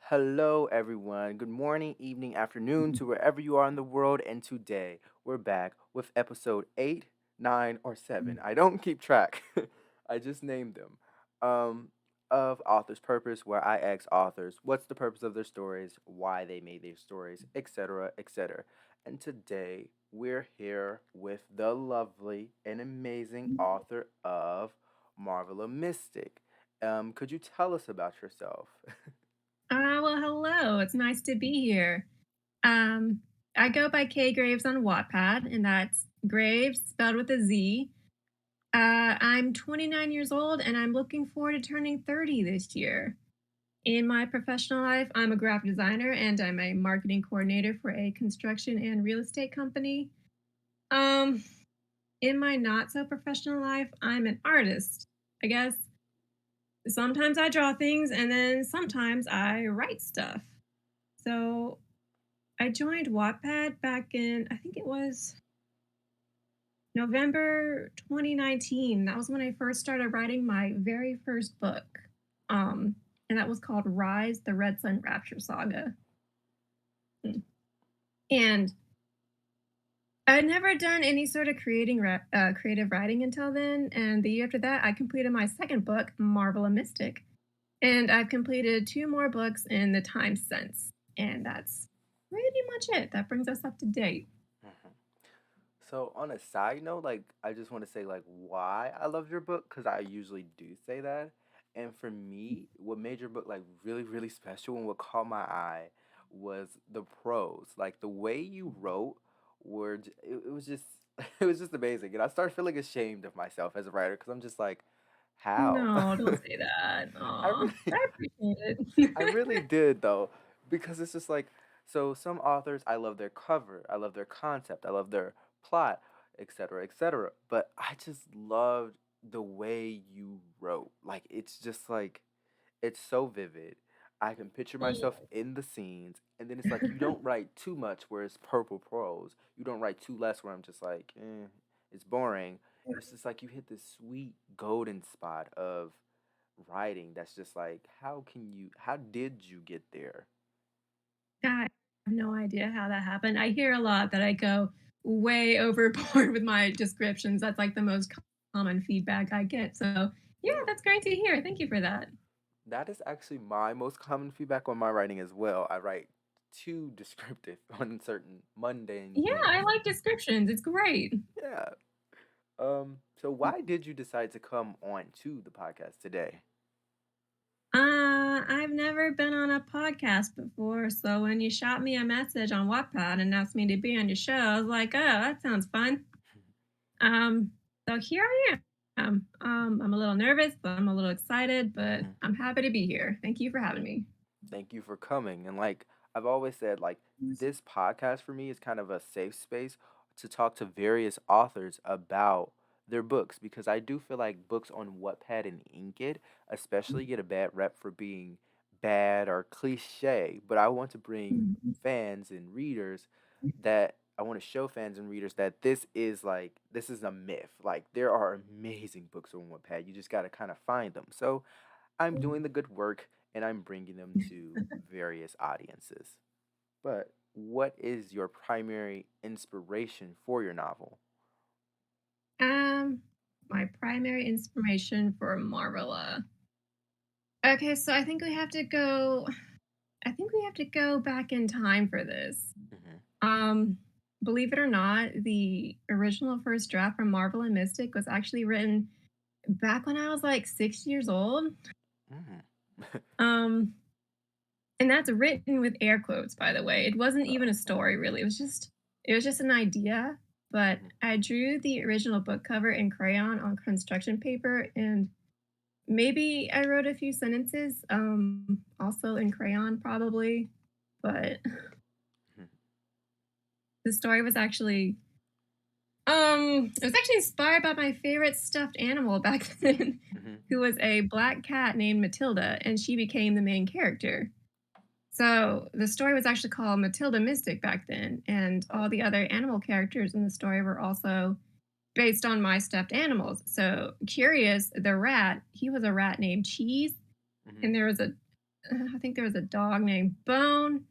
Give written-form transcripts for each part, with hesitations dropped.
Hello, everyone. Good morning, evening, afternoon to wherever you are in the world. And today we're back with episode 8, 9, or 7. I don't keep track, I just named them. Um, of Author's Purpose, where I ask authors what's the purpose of their stories, why they made their stories, etc., etc. And today we're here with the lovely and amazing author of Marvela Mystic. Could you tell us about yourself? Well, hello. It's nice to be here. Um, I go by Kgraves on Wattpad, and that's Graves spelled with a Z. I'm 29 years old, and I'm looking forward to turning 30 this year. In my professional life, I'm a graphic designer and I'm a marketing coordinator for a construction and real estate company. Um, in my not so professional life, I'm an artist. I guess sometimes I draw things and then sometimes I write stuff. So I joined Wattpad back in, I think it was November 2019. That was when I first started writing my very first book. Um, and that was called Rise, the Red Sun Rapture Saga. Mm. And I'd never done any sort of creative writing until then. And the year after that, I completed my second book, Marvela Mystic. And I've completed two more books in the time since. And that's pretty much it. That brings us up to date. So on a side note, like I just want to say like why I love your book because I usually do say that, and for me, what made your book like really special and what caught my eye was the prose, like the way you wrote. It was just it was just amazing, and I started feeling ashamed of myself as a writer because I'm just like, how? No, don't say that. I Aw, really I appreciate I it. really did though, because it's just like so some authors I love their cover, I love their concept, I love their plot, etc., etc. But I just loved the way you wrote. Like it's just like it's so vivid. I can picture myself in the scenes, and then it's like you don't write too much where it's purple prose. You don't write too less where I'm just like, it's boring. It's just like you hit this sweet golden spot of writing that's just like how did you get there? I have no idea how that happened. I hear a lot that I go way overboard with my descriptions. That's like the most common feedback I get. So, yeah, Yeah, that's great to hear. Thank you for that. that is actually my most common feedback on my writing as well. I write too descriptive on certain mundane Yeah, things. I like descriptions. It's great. Yeah. So why did you decide to come on to the podcast today? I've never been on a podcast before, so when you shot me a message on Wattpad and asked me to be on your show, I was like, "Oh, that sounds fun." Um, so here I am. I'm a little nervous, but I'm a little excited, but Mhm. I'm happy to be here. Thank you for having me. Thank you for coming. And like I've always said, like this podcast for me is kind of a safe space to talk to various authors about their books because I do feel like books on Wattpad and Inked especially get a bad rep for being bad or cliche. But I want to bring fans and readers that I want to show fans and readers that this is a myth. Like there are amazing books on Wattpad. You just got to kind of find them. So I'm doing the good work and I'm bringing them to various audiences. But what is your primary inspiration for your novel? Um, my primary inspiration for Marvela. Okay, so I think we have to go back in time for this. Hmm. Um, Believe it or not, the original first draft from Marvel and Mystic was actually written back when I was like 6 years old. Hmm. Um, and that's written with air quotes, by the way. It wasn't even a story really. It was just an idea, but Hmm. I drew the original book cover in crayon on construction paper and maybe I wrote a few sentences also in crayon probably, but the story was actually it was actually inspired by my favorite stuffed animal back then, Hmm. who was a black cat named Matilda, and she became the main character. So the story was actually called Matilda Mystic back then, and all the other animal characters in the story were also based on my stuffed animals. So Curious, the rat, he was a rat named Cheese, Hmm. and there was I think there was a dog named Bone.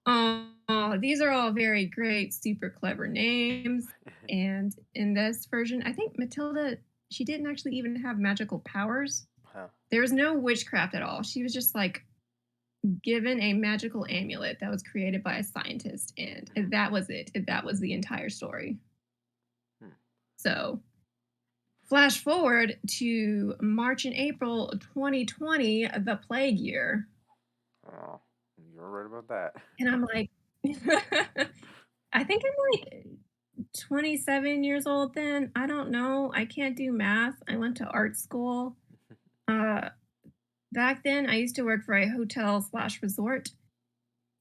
Oh, these are all very great, super clever names. And in this version, I think Matilda, she didn't actually even have magical powers. Huh. There was no witchcraft at all. She was just like given a magical amulet that was created by a scientist, and Mhm. that was it. That was the entire story. Hmm. So, flash forward to March and April 2020, the plague year. Oh, you're right about that. And I'm like, I think I'm like 27 years old then. I don't know. I can't do math. I went to art school. Uh, Back then, I used to work for a hotel slash resort,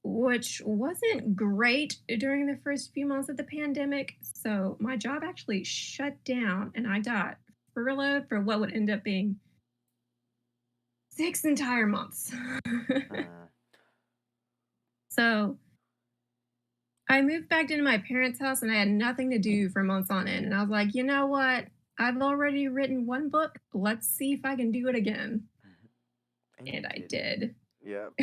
which wasn't great during the first few months of the pandemic. So my job actually shut down and I got furloughed for what would end up being 6 entire months. Mm, So I moved back into my parents' house and I had nothing to do for months on end. And I was like, you know what? I've already written one book. Let's see if I can do it again. mhm. And you And I did it. did. Yep.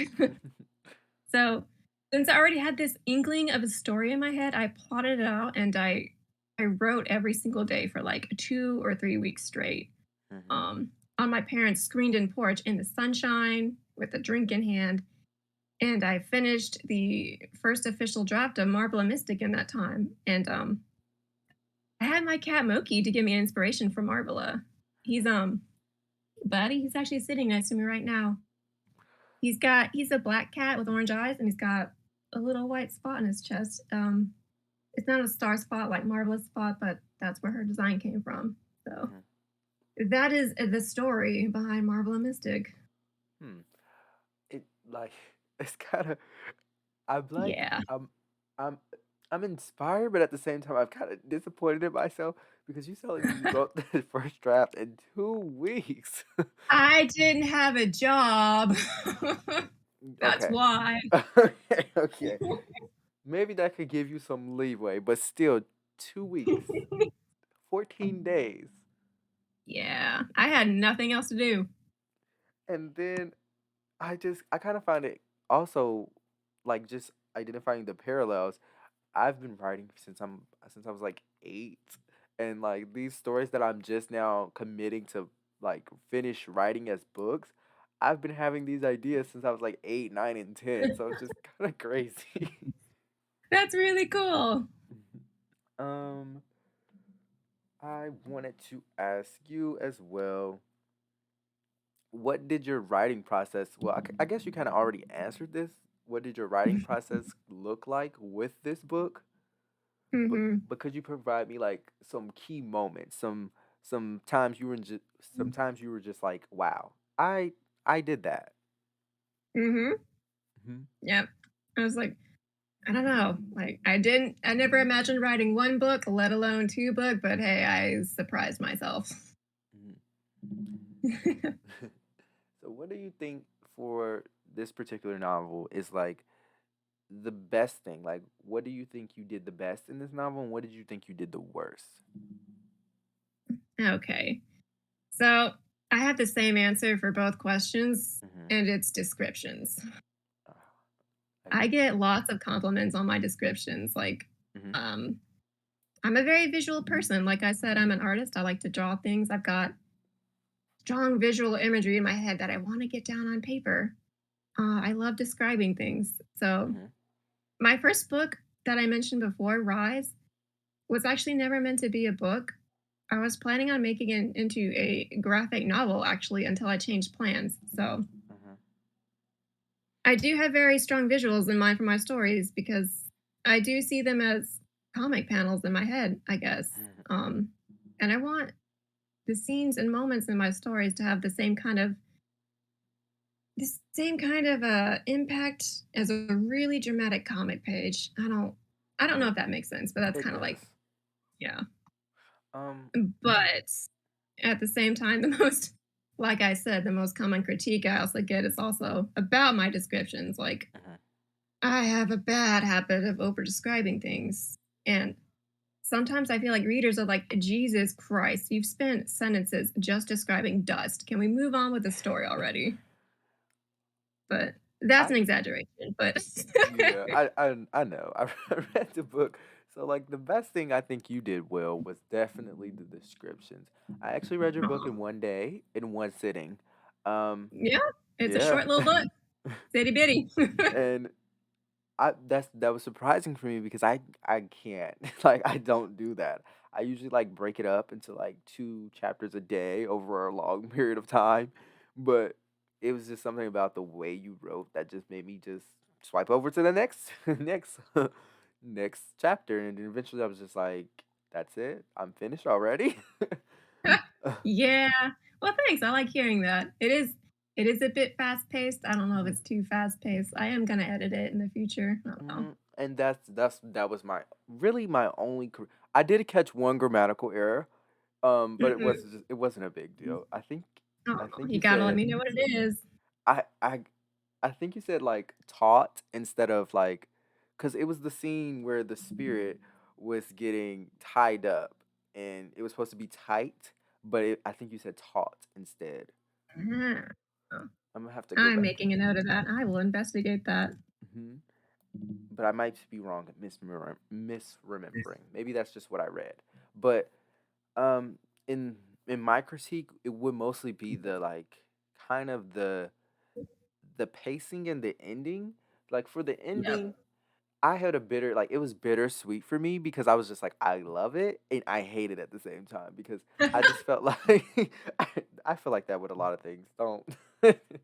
So since I already had this inkling of a story in my head, I plotted it out and I wrote every single day for like 2 or 3 weeks straight. Mhm. Um, on my parents' screened-in porch in the sunshine with a drink in hand. And I finished the first official draft of Marvela Mystic in that time. And I had my cat Moki to give me inspiration for Marvela. He's buddy, he's actually sitting next to me right now. He's a black cat with orange eyes and he's got a little white spot in his chest. It's not a star spot like Marvela's spot, but that's where her design came from. So Mhm. that is the story behind Marvela Mystic. Hmm. It like it's kind of I'm like Yeah. I'm I'm inspired, but at the same time I'm kind of disappointed in myself because you telling me you wrote the first draft in 2 weeks. I didn't have a job. That's Okay. why. Okay. Okay. Maybe that could give you some leeway, but still, 2 weeks, 14 days, Yeah, I had nothing else to do. and then I kind of find it also like just identifying the parallels. I've been writing since I was like 8, and like these stories that I'm just now committing to like finish writing as books. I've been having these ideas since I was like 8, 9, and 10, so it's just kind of crazy. That's really cool. um, I wanted to ask you as well. What did your writing process? Well, I guess you kind of already answered this. What did your writing process look like with this book? Mhm. But could you provide me like some key moments, some times you were just sometimes you were just like, wow, I did that. Mhm. Hmm. Yep. I was like, I don't know. Like I never imagined writing one book, let alone two book, but hey, I surprised myself. Hmm. So, what do you think for this particular novel is like the best thing? Like, what do you think you did the best in this novel, and what did you think you did the worst? Okay. So, I have the same answer for both questions Hmm. and it's descriptions. I I get it. get lots of compliments on my descriptions like Hmm. um I'm a very visual person. Like I said, I'm an artist. I like to draw things. I've got strong visual imagery in my head that I want to get down on paper. I love describing things. So, Hmm. my first book that I mentioned before, Rise, was actually never meant to be a book. I was planning on making it into a graphic novel actually until I changed plans. So, Hmm. I do have very strong visuals in mind for my stories because I do see them as comic panels in my head, I guess. Um, and I want the scenes and moments in my stories to have the same kind of impact as a really dramatic comic page. I don't know Uh-huh. if that makes sense, but that's It kind of does. like yeah. Um, But at the same time, the most like I said, the most common critique I also get is also about my descriptions. Like mhm. I have a bad habit of over describing things. And sometimes I feel like readers are like, Jesus Christ, you've spent sentences just describing dust. Can we move on with the story already? but that's I an exaggeration, but Yeah, I know. I read the book. So like the best thing I think you did well was definitely the descriptions. I actually read your book Aw. in one day, in one sitting. Um, Yeah, it's a yeah. short little book, itty bitty. And that was surprising for me because I can't. Like I don't do that. I usually like break it up into like two chapters a day over a long period of time. But it was just something about the way you wrote that just made me just swipe over to the next next chapter, and then eventually I was just like, that's it. I'm finished already. Yeah. Well, thanks, I like hearing that. It is a bit fast-paced. I don't know if Mhm. it's too fast-paced. I am gonna edit it in the future. I don't know. And that was my really my only I did catch one grammatical error. But Mhm. it wasn't a big deal. Oh, I think you you gotta let said me know what it is. I I I think you said like taught instead of like, cuz it was the scene where the spirit was getting tied up and it was supposed to be tight, but I think you said taught instead. Ah. Oh, I'm gonna have to go I'm back. making a note of that. I will investigate that. Hmm. But I might be wrong at misremembering. Maybe that's just what I read. But Um, in my critique, it would mostly be the like kind of the pacing and the ending. Like for the ending, Yep. I had a bitter like it was bittersweet for me because I was just like I love it and I hate it at the same time because I just felt like I feel like that with a lot of things. Don't.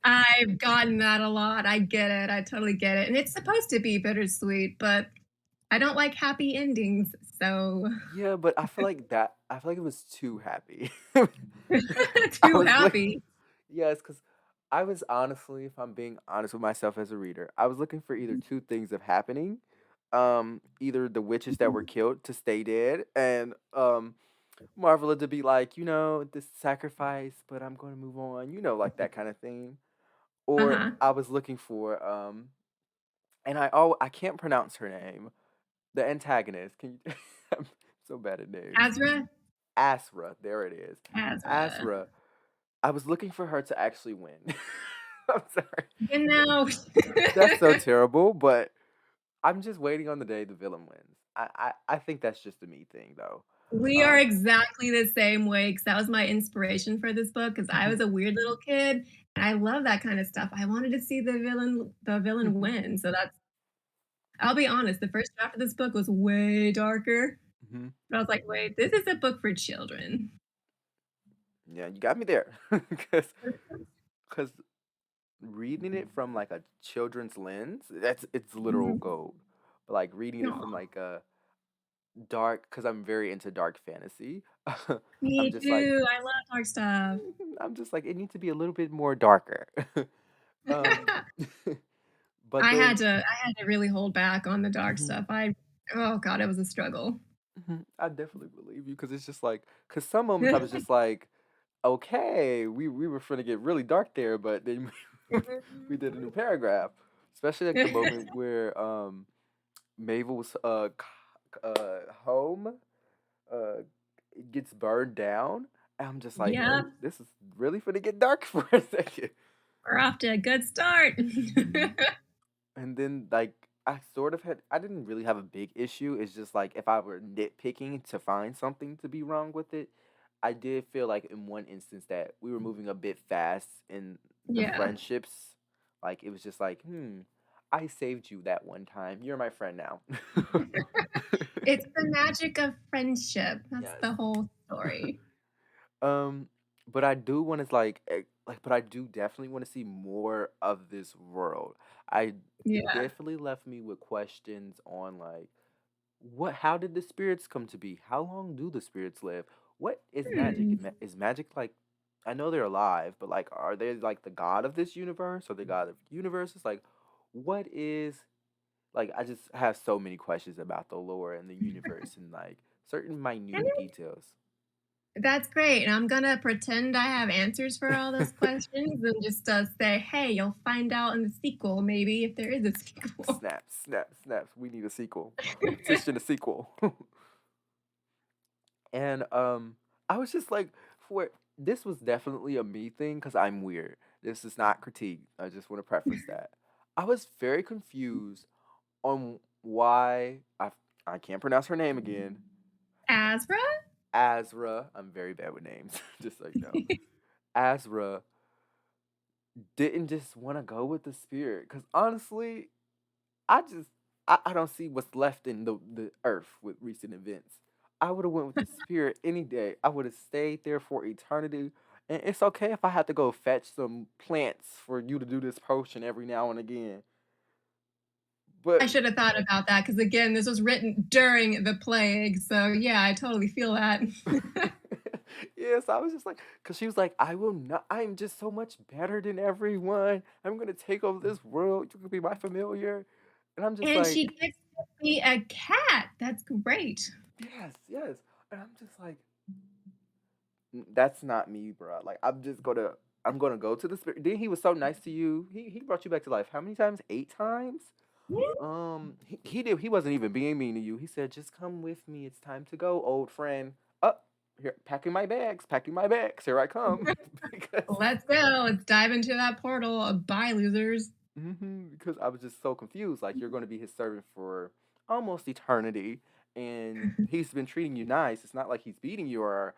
I've gotten that a lot. I get it. I totally get it. And it's supposed to be bittersweet, but I don't like happy endings. So Yeah, but I feel like it was too happy. I too was like, happy. yes, because I was honestly, if I'm being honest with myself as a reader, I was looking for either Mhm. two things of happening. Either the witches that were killed to stay dead, and Marvela to be like, this sacrifice, but I'm going to move on, like that kind of thing. Or Uh-huh. I was looking for and I can't pronounce her name. The antagonist. Can you? I'm so bad at names. Azra? Asra, there it is. Azra. Asra. I was looking for her to actually win. I'm sorry. You know, That's so terrible, but I'm just waiting on the day the villain wins. I think that's just a me thing though. we are Um exactly the same way because that was my inspiration for this book. Because I was mhm, a weird little kid, and I love that kinda stuff. I wanted to see the villain mhm, win, so that's I'll be honest, the first draft of this book was way darker, mhm. but I was like, "Wait, this is a book for children." Yeah, you got me there. Cuz reading it from like a children's lens, it's literal Mhm. gold. But like reading it from Aw. like a dark, cuz I'm very into dark fantasy. I'm Me just like too, I love dark stuff. I'm just like, it needs to be a little bit more darker. Um, but then I had to really hold back on the dark mhm, stuff. Oh god, it was a struggle. mhm, I definitely believe you because it's just like, because some moments I was just like, okay, we were finna get really dark there, but then we did a new paragraph. Especially like the moment where Mabel's home uh gets burned down. And I'm just like, Yep, oh, this is really finna get dark for a second. we're off to a good start. Mhm. And then like I didn't really have a big issue. It's just like if I were nitpicking to find something to be wrong with it, I did feel like in one instance that we were moving a bit fast in the Yeah. friendships. Like it was just like, I saved you that one time. You're my friend now. It's the magic of friendship, that's Yes. the whole story. Um, but I do want to but I do definitely want to see more of this world. I It Yeah. definitely left me with questions on like how did the spirits come to be? How long do the spirits live? What is magic? Hmm. Is magic like, I know they're alive, but like are they like the god of this universe or the god of universes? Like what is like I just have so many questions about the lore and the universe and like certain And minute details. that's great, and I'm gonna pretend I have answers for all those questions and just, say, "Hey, you'll find out in the sequel, maybe, if there is a sequel." Snaps, snaps, snaps. We need a sequel. Petition a sequel. And I was just like, for this was definitely a me thing because I'm weird. This is not critique. I just want to preface that. I was very confused on why I can't pronounce her name again. Azra? Azra. I'm very bad with names, just so you know. Azra didn't just want to go with the spirit because honestly, I just I don't see what's left in the earth with recent events. I would have went with the spirit any day. I would have stayed there for eternity. And it's okay if I had to go fetch some plants for you to do this potion every now and again. I But should have thought about that because again, this was written during the plague, so yeah, I totally feel that. yes, I was just like, because she was like, I will not, I'm just so much better than everyone. I'm going to take over this world. You can be my familiar. And I'm just And she like, gets to be a cat. That's great. yes, yes. And I'm just like, That's not me, bro. Like I'm gonna go to the spirit. Then he was so nice to you. He brought you back to life. How many times? 8 times? He wasn't even being mean to you. He said, "Just come with me. It's time to go, old friend." Up here, packing my bags. Packing my bags. Here I come. because Let's go. Let's dive into that portal. Bye, losers. because I was just so confused. Like you're gonna be his servant for almost eternity, and he's been treating you nice. It's not like he's beating you or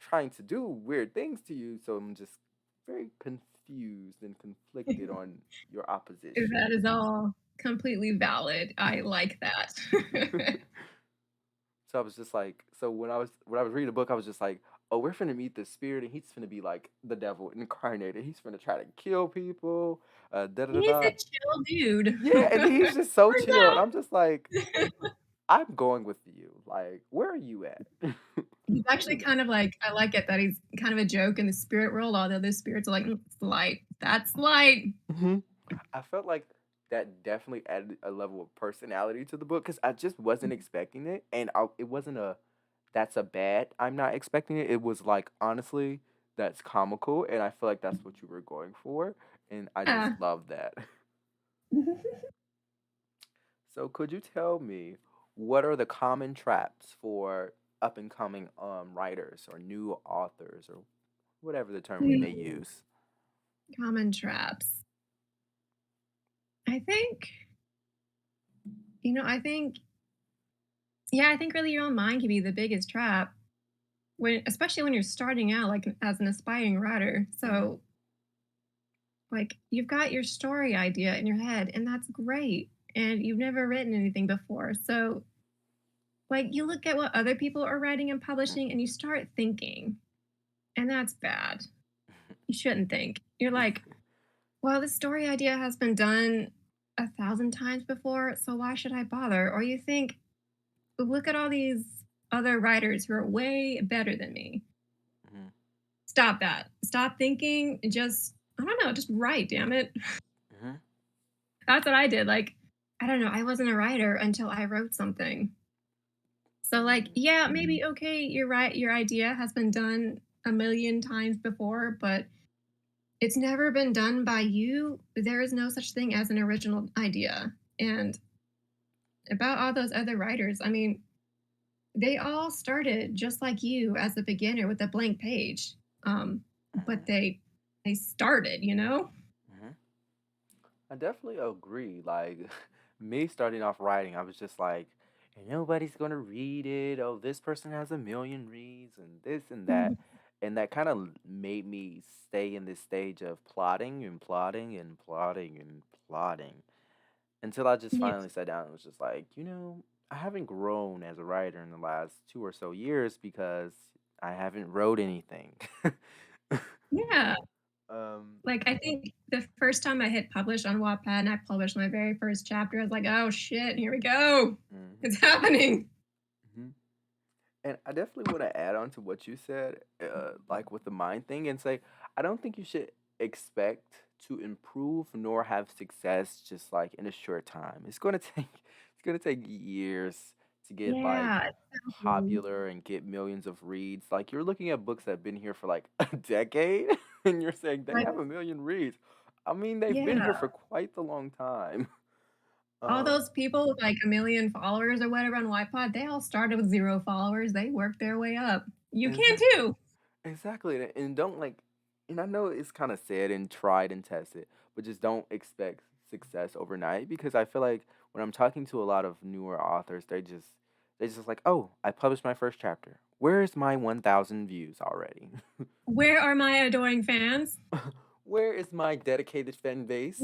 trying to do weird things to you. So I'm just very confused and conflicted on your opposition. That is all completely valid. I like that. So I was just like, so when I was reading the book, I was just like, oh, we're finna meet the spirit, and he's finna be like the devil incarnated. He's finna try to kill people. Da da da He's da. a chill dude. Yeah, and he's just so Turns chill, and out I'm just like, I'm going with you. Like, where are you at? he's Where are actually you at? kind of like I like it that he's kind of a joke in the spirit world. All the other spirits are like, it's light. That's light. I felt like that definitely added a level of personality to the book because I just wasn't expecting it, and it wasn't a that's a bad. I'm not expecting it. It was like honestly, that's comical, and I feel like that's what you were going for, and I just Yeah. love that. So, could you tell me what are the common traps for up and coming writers or new authors or whatever the term we may use? Common traps. I think, I think, yeah, I think really your own mind can be the biggest trap when, especially when you're starting out, like as an aspiring writer. Mm-hmm. So, like, you've got your story idea in your head, and that's great. And you've never written anything before. So, like, you look at what other people are writing and publishing, and you start thinking, and that's bad. You shouldn't think. You're like, well, this story idea has been done 1,000 times before, so why should I bother? Or you think, look at all these other writers who are way better than me. Mm-hmm. Stop that. Stop thinking. Just, I don't know, just write, damn it. Mm-hmm. That's what I did. Like, I don't know, I wasn't a writer until I wrote something. So, like, yeah, maybe, okay, you're right. Your idea has been done a million times before, but it's never been done by you. There is no such thing as an original idea. And about all those other writers, I mean, they all started just like you as a beginner with a blank page. But they started, you know? Mm-hmm. I definitely agree. Like me starting off writing, I was just like, "And nobody's gonna read it. Oh, this person has a million reads and this and that. Mhm. And that kind of made me stay in this stage of plotting and plotting and plotting and plotting until I just Yeah. finally sat down and was just like, I haven't grown as a writer in the last 2 or so years because I haven't wrote anything. Yeah. um, Like, I think the first time I hit publish on Wattpad and I published my very first chapter, I was like, "Oh shit, here we go. mhm, It's happening." mhm. And I definitely want to add on to what you said, like with the mind thing, and say I don't think you should expect to improve nor have success just like in a short time. It's gonna take it's gonna take years to get like Yeah, exactly. popular and get millions of reads. Like you're looking at books that have been here for like a decade, and you're saying they Like, have a million reads. I mean, they've been yeah. here for quite the long time. All Um, those people with, like, 1,000,000 followers or whatever on Wattpad, they all started with 0 followers, they worked their way up. You can exactly. too. Exactly, and don't like, And I know it's kind of said and tried and tested, but just don't expect success overnight because I feel like when I'm talking to a lot of newer authors, they just like, "Oh, I published my first chapter. Where is my 1,000 views already? Where are my adoring fans? Where is my dedicated fan base?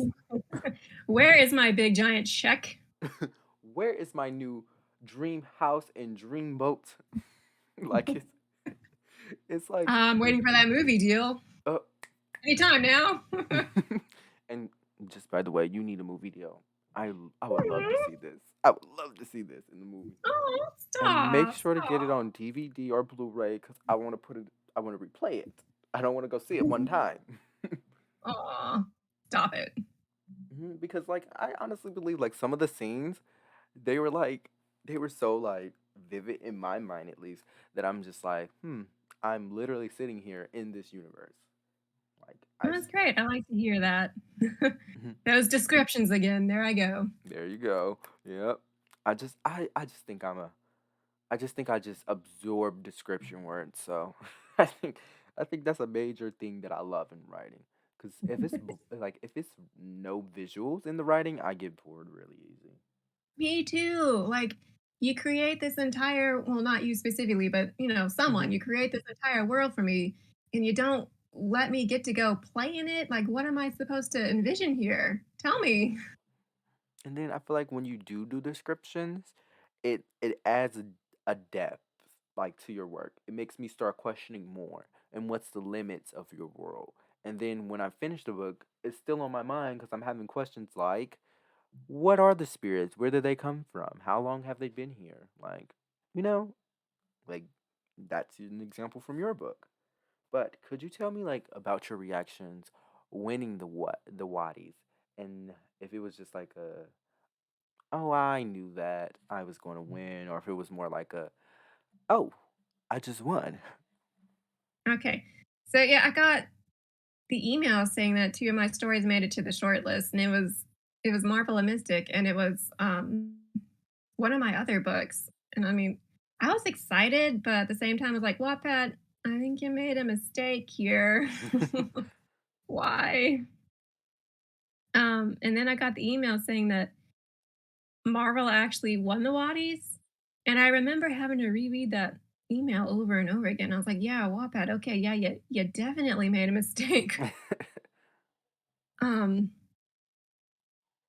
Where is my big giant check? Where is my new dream house and dream boat?" Like it's like I'm waiting for that movie deal. uh, Anytime now. and just by the way, you need a movie deal. I would love to see this. I would love to see this in the movie. Oh, And make stop, sure to get it stop. on DVD or Blu-ray because I want to put it. I want to replay it. I don't want to go see it one time. Aw, stop it. Because like I honestly believe like some of the scenes they were like they were so like vivid in my mind at least that I'm just like I'm literally sitting here in this universe. Like Oh, that's great. I like to hear that. Mhm. Those descriptions again. There I go. There you go. Yep. I just think I just think I just absorb description words. So I think that's a major thing that I love in writing. Because like if it's no visuals in the writing, I get bored really easy. Me too. Like, you create this entire well, not you specifically, but, someone, Hmm. you create this entire world for me, and you don't let me get to go play in it? Like, what am I supposed to envision here? Tell me. And then I feel like when you do descriptions, it adds a depth like to your work. It makes me start questioning more and what's the limits of your world. And then when I finish the book, it's still on my mind because I'm having questions like, what are the spirits? Where did they come from? How long have they been here? Like, you know, like that's an example from your book. But could you tell me like about your reactions winning the Waddies? And if it was just like a oh, I knew that I was going to win, or if it was more like a, oh, I just won. Okay. So, yeah, I got the email saying that 2 of my stories made it to the short list, and it was Marvela Mystic, and it was, one of my other books, and I mean, I was excited, but at the same time, I was like, "Wattpad, I think you made a mistake here." Why? And then I got the email saying that Marvel actually won the Waddies, and I remember having to reread that email over and over again. I was like, "Yeah, Wattpad, okay, yeah, you definitely made a mistake." Um,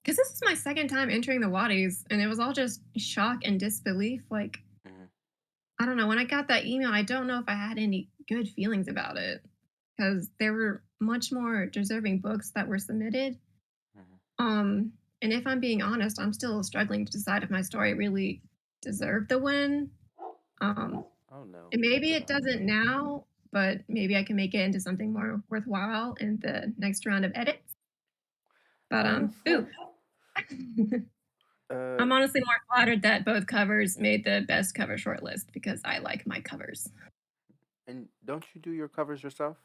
because this was my second time entering the Waddies, and it was all just shock and disbelief. Like, Mhm, I don't know. When I got that email, I don't know if I had any good feelings about it because there were much more deserving books that were submitted. mhm. Um, and if I'm being honest, I'm still struggling to decide if my story really deserved the win. Um, Oh no, and maybe it no. doesn't now, but maybe I can make it into something more worthwhile in the next round of edits. But Honestly, ooh, uh, I'm honestly more flattered that both covers made the best cover shortlist because I like my covers. and don't you do your covers yourself?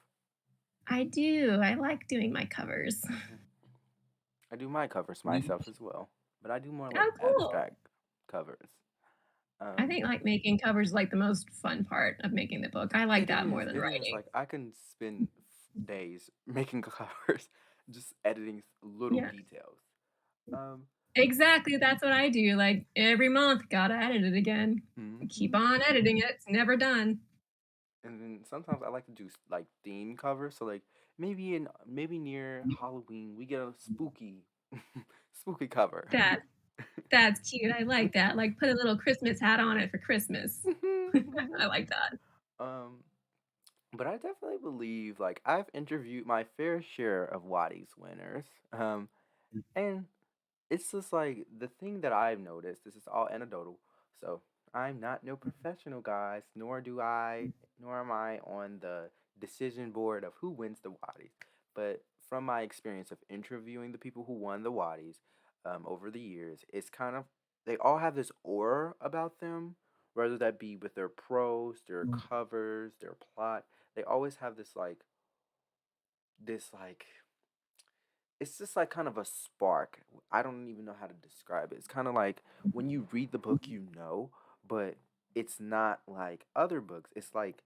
I do. I like doing my covers. Mhm. I do my covers myself as well, but I do more like Oh, cool. abstract covers. I Um, think like making covers like the most fun part of making the book. I like it that more is, than it is writing. like I can spend days making covers, just editing little Yeah. details. Um, Exactly. That's what I do. Like every month, gotta edit it again. Keep mhm. on editing it. It's never done. And then sometimes I like to do like theme covers. So like maybe near Halloween we get a spooky spooky cover. That that's cute. I like that. Like put a little Christmas hat on it for Christmas. I like that. um, but I definitely believe like I've interviewed my fair share of Waddy's winners. And it's just like the thing that I've noticed. This is all anecdotal, so I'm not no professional, guys. Nor am I on the decision board of who wins the Waddies. But from my experience of interviewing the people who won the Waddies, over the years, it's kind of they all have this aura about them, whether that be with their prose, their covers, their plot. They always have this like it's just like kind of a spark. I don't even know how to describe it. It's kind of like when you read the book, but it's not like other books. It's like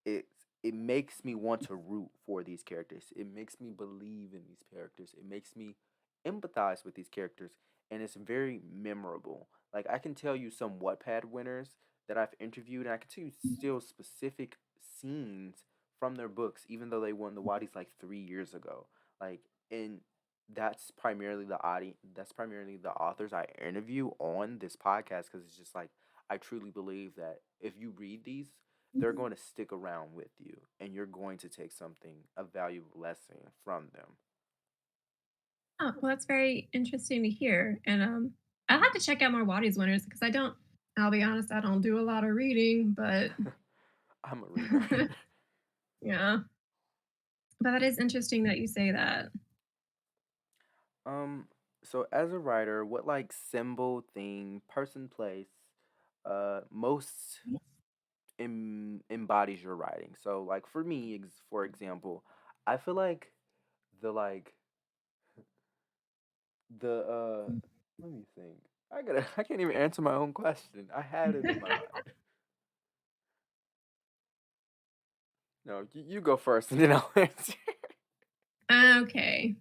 it's it makes me want to root for these characters. It makes me believe in these characters. It makes me empathize with these characters, and it's very memorable. Like I can tell you some Wattpad winners that I've interviewed, and I can tell you still specific scenes from their books, even though they won the Waddies like 3 years ago. Like, and that's primarily the audience. That's primarily the authors I interview on this podcast because it's just like I truly believe that if you read these, they're going to stick around with you and you're going to take something, a valuable lesson from them. Oh, well, that's very interesting to hear. And I'll have to check out more Waddy's winners because I don't. I'll be honest, I don't do a lot of reading, but I'm a reader. yeah. But that is interesting that you say that. um, so as a writer, what like symbol, thing, person, place, most embodies your writing? So like for me, for example, I feel like the like the let me think. I can't even answer my own question. I had it in my mind. No, you go first and then I'll answer. Okay.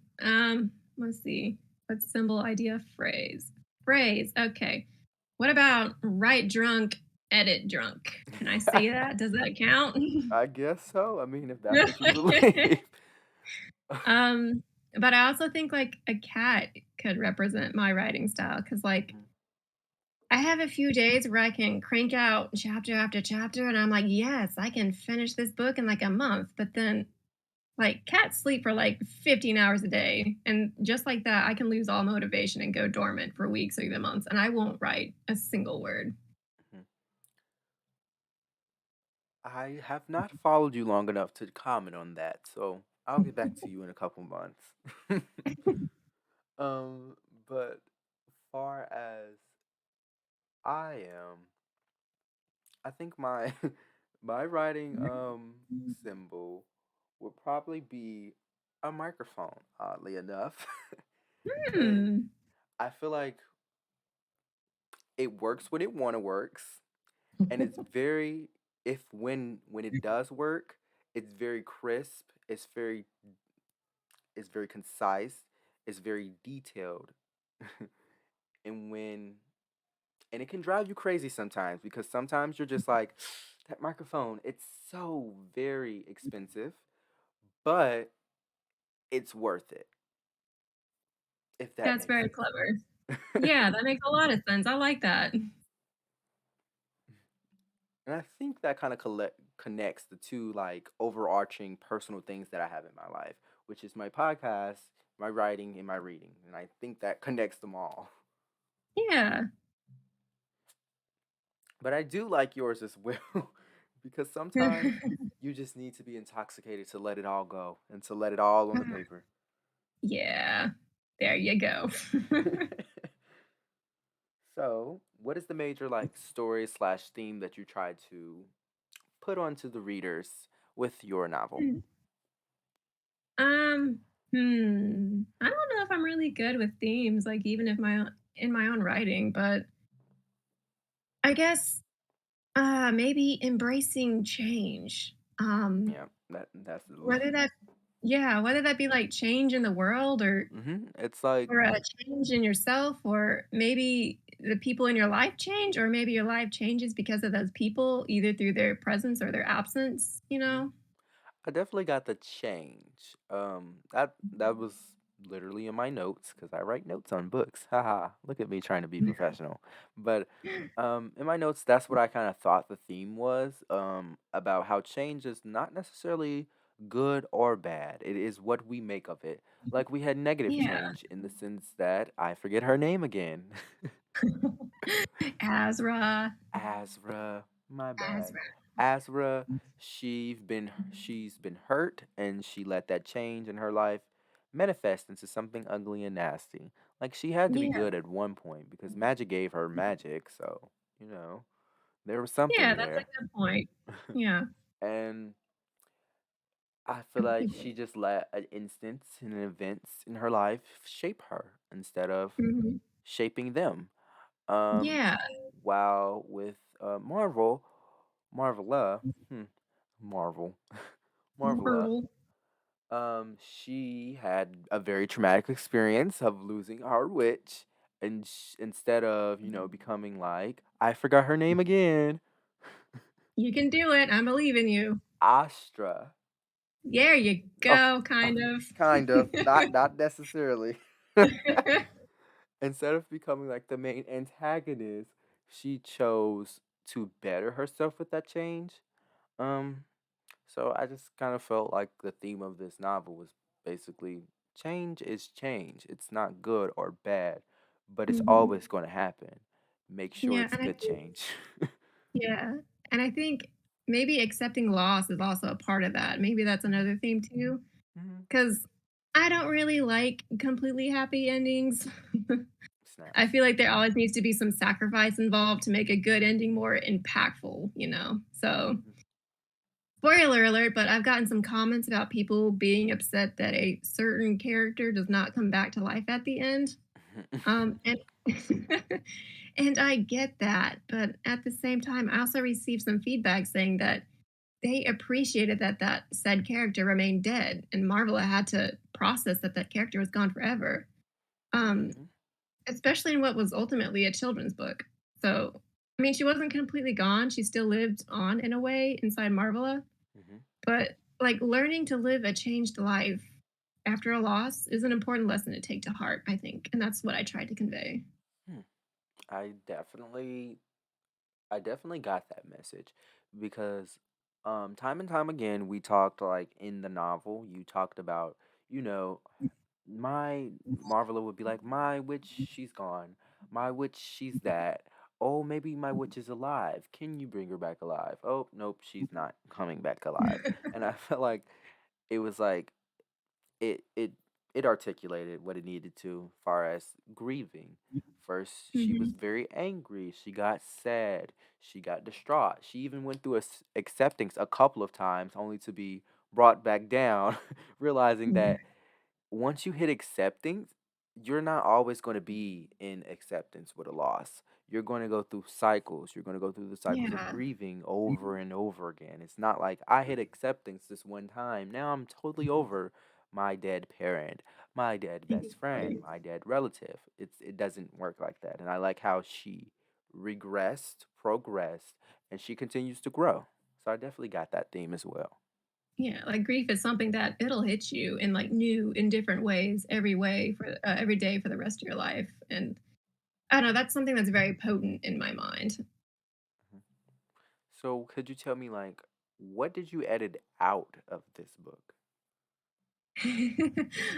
Let's see. What symbol, idea, phrase? Phrase. Okay. What about write drunk, edit drunk? Can I say that? Does that count? I guess so. I mean, if that's what you believe. um, but I also think like a cat could represent my writing style because like Mhm, I have a few days where I can crank out chapter after chapter, and I'm like, yes, I can finish this book in like a month. But then like, cats sleep for, like, 15 hours a day, and just like that, I can lose all motivation and go dormant for weeks or even months, and I won't write a single word. mhm. I have not followed you long enough to comment on that, so I'll get back to you in a couple months. um, but far as I am, I think my my writing symbol would probably be a microphone, oddly enough. And Hmm. I feel like it works when it wanna works, and it's very if when it does work, it's very crisp, it's very concise, it's very detailed. and when and it can drive you crazy sometimes because sometimes you're just like that microphone, it's so very expensive, but it's worth it, if that That's makes very clever. sense. Yeah, that makes a lot of sense, I like that. And I think that kind of connects the two like overarching personal things that I have in my life, which is my podcast, my writing, and my reading. And I think that connects them all. Yeah. But I do like yours as well because sometimes you just need to be intoxicated to let it all go and to let it all on the paper. Yeah. There you go. So, what is the major like story slash theme that you try to put onto the readers with your novel? Um, I don't know if I'm really good with themes, like, even if my in my own writing, but I guess maybe embracing change. Yeah, that's the Whether that yeah, whether that be like change in the world It's like or a change in yourself or maybe the people in your life change or maybe your life changes because of those people either through their presence or their absence, you mhm. know? I definitely got the change. That was literally in my notes because I write notes on books. Haha, look at me trying to be professional. But in my notes, that's what I kind of thought the theme was. About how change is not necessarily good or bad. It is what we make of it. Like we had negative Yeah. change in the sense that I forget her name again. Azra. Azra, my bad. Azra. Azra, she's been hurt and she let that change in her life manifest into something ugly and nasty. Like she had to be Yeah. good at one point because magic gave her magic, so, you know, there was Yeah, something that's there. a good point. Yeah. And I feel like she just let an instance and an events in her life shape her instead of Mhm. shaping them. Um, Yeah. while with Marvela, hmm, Marvel. Marvela. Marvel. She had a very traumatic experience of losing our witch, and instead of becoming like I forgot her name again, You can do it. I believe in you. Astra. There you Okay, go, kind of. kind of, not necessarily. Instead of becoming like the main antagonist, she chose to better herself with that change. Um, so I just kind of felt like the theme of this novel was basically change is change. It's not good or bad, but it's Mhm. always going to happen. Make sure Yeah, it's and I good think change. yeah, and I think maybe accepting loss is also a part of that. Maybe that's Mhm, another theme too, mhm. because I don't really like completely happy endings. I Snaps. feel like there always needs to be some sacrifice involved to make a good ending more impactful, So, Mhm. spoiler alert, but I've gotten some comments about people being upset that a certain character does not come back to life at the end. And and I get that, but at the same time, I also received some feedback saying that they appreciated that that said character remained dead, and Marvel had to process that that character was gone forever. Um, Mhm, Especially in what was ultimately a children's book. So, I mean, she wasn't completely gone. She still lived on in a way inside Marvela, mhm. but like learning to live a changed life after a loss is an important lesson to take to heart, I think. And that's what I tried to convey. Hmm. I definitely I definitely got that message because time and time again we talked like in the novel you talked about, you know, my Marvela would be like, "My witch, she's gone. My witch, she's that. Oh, maybe my witch is alive. Can you bring her back alive? Oh, nope, she's not coming back alive." And I felt like it was like it it it articulated what it needed to far as grieving. First, she was Mhm. very angry. She got sad. She got distraught. She even went through a acceptance a couple of times, only to be brought back down, realizing Yeah. that once you hit acceptance, you're not always going to be in acceptance with a loss. You're going to go through cycles. You're going to go through the cycles of Yeah. grieving over and over again. It's not like I hit acceptance this one time. Now I'm totally over my dead parent, my dead best friend, Exactly. my dead relative. It doesn't work like that. And I like how she regressed, progressed, and she continues to grow. So I definitely got that theme as well. Yeah, like grief is something that it'll hit you in like new in different ways every way for every day for the rest of your life. And I don't know, that's something that's very potent in my mind. Mhm. So could you tell me like what did you edit out of this book?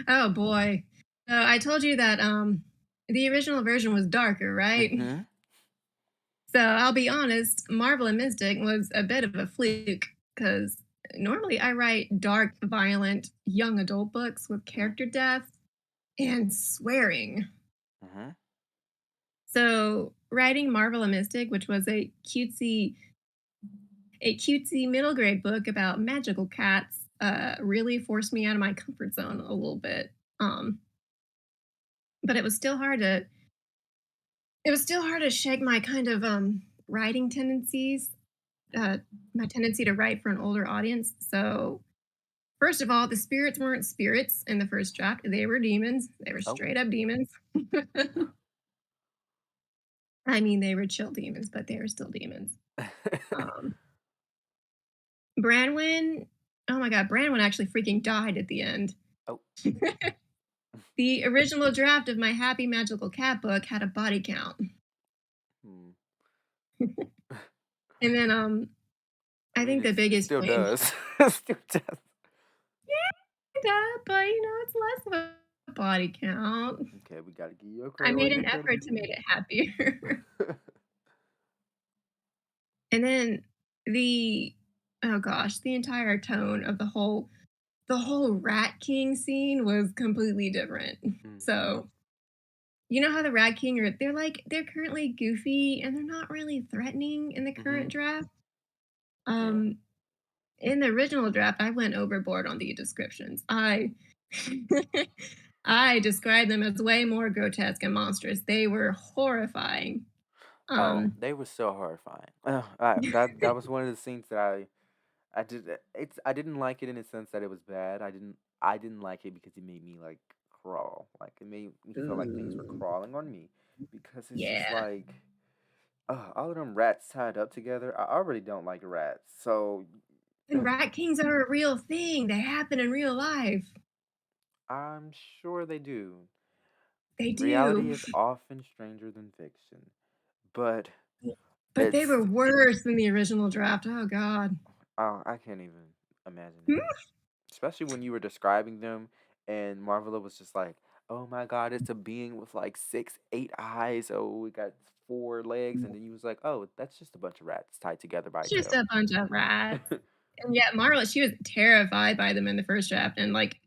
Oh boy. I told you that the original version was darker, right? Mhm. So I'll be honest, Marvel and Mystic was a bit of a fluke because normally I write dark, violent, young adult books with Mhm. character death and swearing. Mhm. So writing Marvel and Mystic, which was a cutesy middle grade book about magical cats, really forced me out of my comfort zone a little bit. Um, but it was still hard to shake my kind of writing tendencies, Mhm. uh, my tendency to write for an older audience. So first of all, the spirits weren't spirits in the first draft; they were demons. They were Oh. straight up demons. I mean, they were chill demons, but they were still demons. Um, Branwyn, oh my god, Branwyn actually freaking died at the end. Oh. The original draft of my Happy Magical Cat book had a body count. Hmm. And then I I mean, think the it biggest still change. does. It still does. Yeah, but it's less of a body count. Okay, we gotta give you a I credit where made your an credit effort is to make due. it happier. And then the oh gosh, the entire tone of the whole Rat King scene was completely different. Mhm. So, you know how the Rat King they're currently goofy and they're not really threatening in the current Mhm. draft. Yeah. Um, in the original draft, I went overboard on the descriptions. I described them as way more grotesque and monstrous. They were horrifying. Oh, Um, they were so horrifying. That was one of the scenes that I didn't like it in the sense that it was bad. I didn't like it because it made me like crawl. Like it made me feel like things were Ooh, crawling on me because it's just yeah. like all of them rats tied up together. I already don't like rats. So And rat kings are a real thing. They happen in real life. I'm sure they do. They Reality do. is often stranger than fiction. But But they it's were worse than the original draft. Oh god. I can't even imagine Hmm? it. Especially when you were describing them and Marvela was just like, "Oh my god, it's a being with like 6, 8 eyes. Oh, we got 4 legs." And then you was like, "Oh, that's just a bunch of rats tied together by a Just tail." a bunch of rats. And yet Marla, she was terrified by them in the first draft, and, like,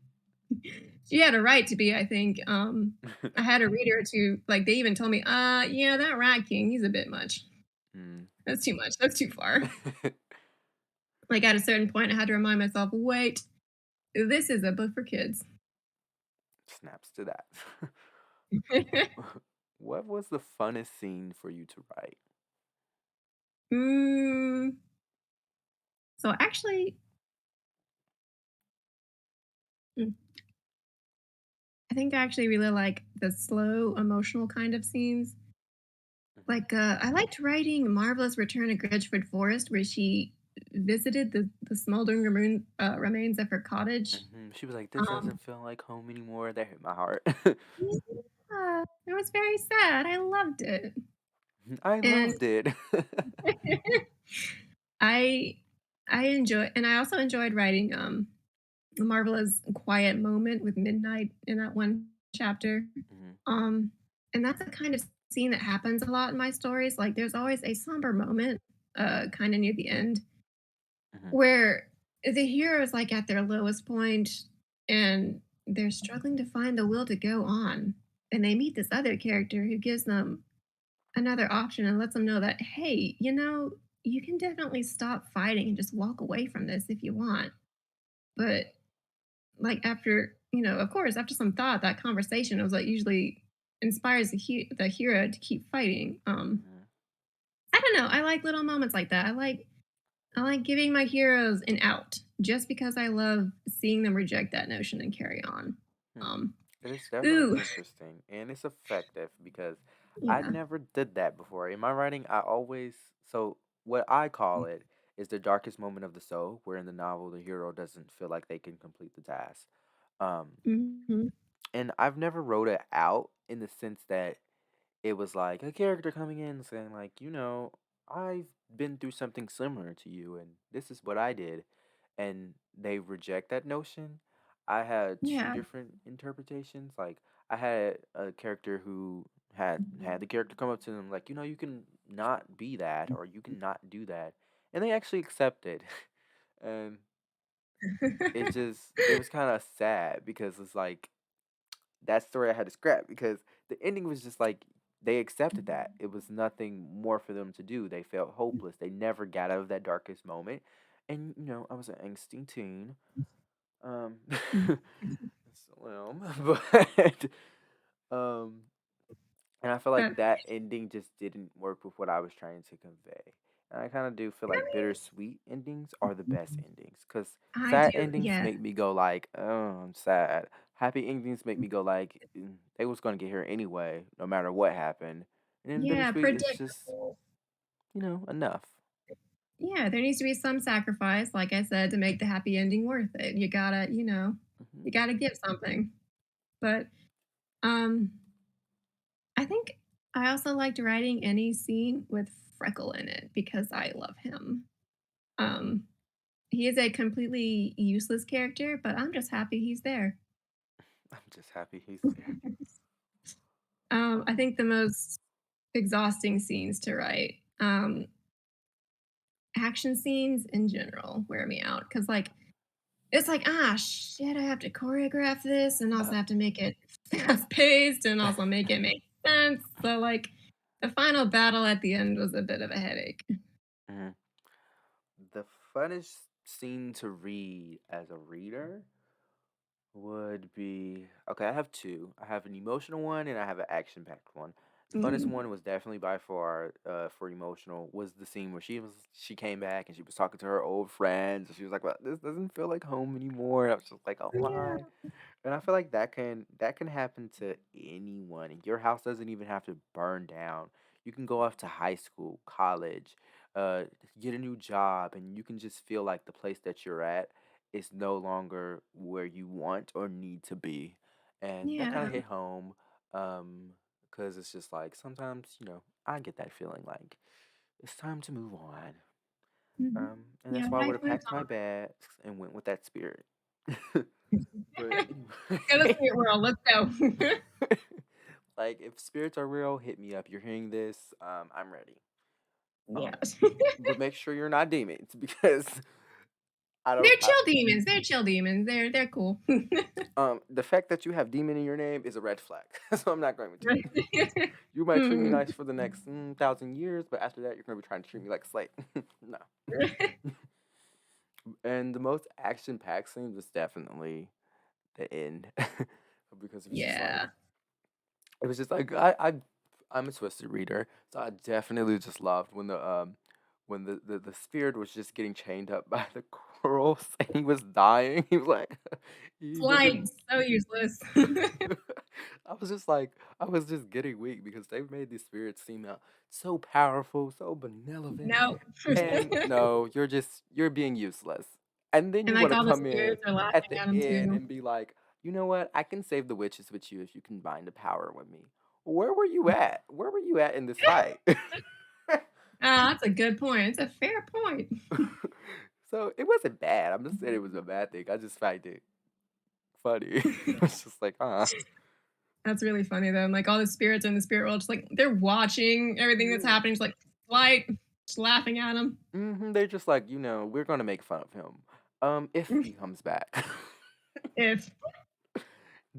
she had a right to be, I think, I had a reader to like, they even told me, yeah, that rat king, he's a bit much. Mm. That's too much, that's too far." Like, at a certain point, I had to remind myself, "Wait, this is a book for kids." Snaps to that. What was the funnest scene for you to write? Mm, so actually, mm, I think I actually really like the slow, emotional kind of scenes. Hmm. Like, I liked writing Marvelous Return to Gridgeford Forest, where she visited the smoldering remains of her cottage. She was like, "This Um, doesn't feel like home anymore." That hit my heart. yeah, it was very sad. I loved it, I and loved it. I I enjoy, and I also enjoyed writing Marvela's quiet moment with Midnight in that one chapter. Hmm. Um, and that's a kind of scene that happens a lot in my stories. Like, there's always a somber moment, kind of near the end, Hmm. where the hero is like at their lowest point and they're struggling to find the will to go on. And they meet this other character who gives them another option and lets them know that, hey, you can definitely stop fighting and just walk away from this if you want. But like after, of course, after some thought, that conversation was like usually inspires the hero to keep fighting. Hmm. I don't know. I like little moments like that. I like giving my heroes an out just because I love seeing them reject that notion and carry on. Hmm. Um, It is definitely ooh, interesting and it's effective because I yeah. never did that before. In my writing, I always so what I call it is the darkest moment of the soul, where in the novel the hero doesn't feel like they can complete the task. Um, Mhm. and I've never wrote it out in the sense that it was like a character coming in saying like, I've been through something similar to you and this is what I did, and they reject that notion. I had two Yeah. different interpretations. Like I had a character who had the character come up to them like, you can not be that or you can not do that. And they actually accepted. And it was kind of sad because it's like that story I had to scrap because the ending was just like they accepted that. It was nothing more for them to do. They felt hopeless. They never got out of that darkest moment. And I was an angsty teen. Um slim, but um and I feel like But that ending just didn't work with what I was trying to convey. And I kind of do feel I like bittersweet endings are the best endings because I sad do, endings yes. make me go like, oh, I'm sad. Happy endings make me go like, they was gonna get here anyway, no matter what happened. And then Yeah, bittersweet is just, predictable. enough. Yeah, there needs to be some sacrifice, like I said, to make the happy ending worth it. You gotta, Hmm. you gotta give something. But um, I think I also liked writing any scene with Freckle in it because I love him. Um, he is a completely useless character, but I'm just happy he's there. I'm just happy he's there. I Oh. think the most exhausting scenes to write, action scenes in general wear me out because, like, it's like, ah, shit, I have to choreograph this and also have to make it fast paced and also make it make sense. So, like, the final battle at the end was a bit of a headache. Mhm. The funnest scene to read as a reader would be okay. I have two. I have an emotional one and I have an action packed one. Funnest Mm. one was definitely by far, for emotional, was the scene where she came back and she was talking to her old friends, and she was like, "Well, this doesn't feel like home anymore." I was just like, "Oh Yeah. my." And I feel like that can happen to anyone. And your house doesn't even have to burn down. You can go off to high school, college, uh, get a new job, and you can just feel like the place that you're at is no longer where you want or need to be. And that kind Yeah. of hit home, because it's just like sometimes, I get that feeling like it's time to move on. Mhm. And Yeah, that's why I would life have moves packed my bags and went with that spirit. on. But Let's go to anyway. spirit world, let's go. Like, if spirits are real, hit me up. You're hearing this, I'm ready. Yeah. Um, but make sure you're not demons because I don't. They're chill demons, they're chill demons, they're cool. The fact that you have demon in your name is a red flag. So I'm not going with you. You might treat me Mhm. nice for the next 1,000 years, but after that, you're gonna be trying to treat me like a slave. No. And the most action-packed scene was definitely the end, because it was just like Yeah. it was just like I'm a twisted reader, so I definitely just loved when the spirit was just getting chained up by the corals and he was dying. He was like he Flight, wasn't. so useless. I was just like I was just getting weak because they made these spirits seem so powerful, so benevolent, No. and no, you're being useless. And then And, you like, want to all the come in spirits are at laughing the at him end too. and be like, you know what? I can save the witches with you if you combine the power with me. Where were you at? Where were you at in this fight? Ah, that's a good point, it's a fair point. So it wasn't bad. I'm just saying it was a bad thing. I just find it funny. It's just like, That's really funny though, and, like, all the spirits in the spirit world just, like, they're watching everything that's yeah. happening, just like, "Flight," just laughing at him. They're just like, we're gonna make fun of him. If he comes back. If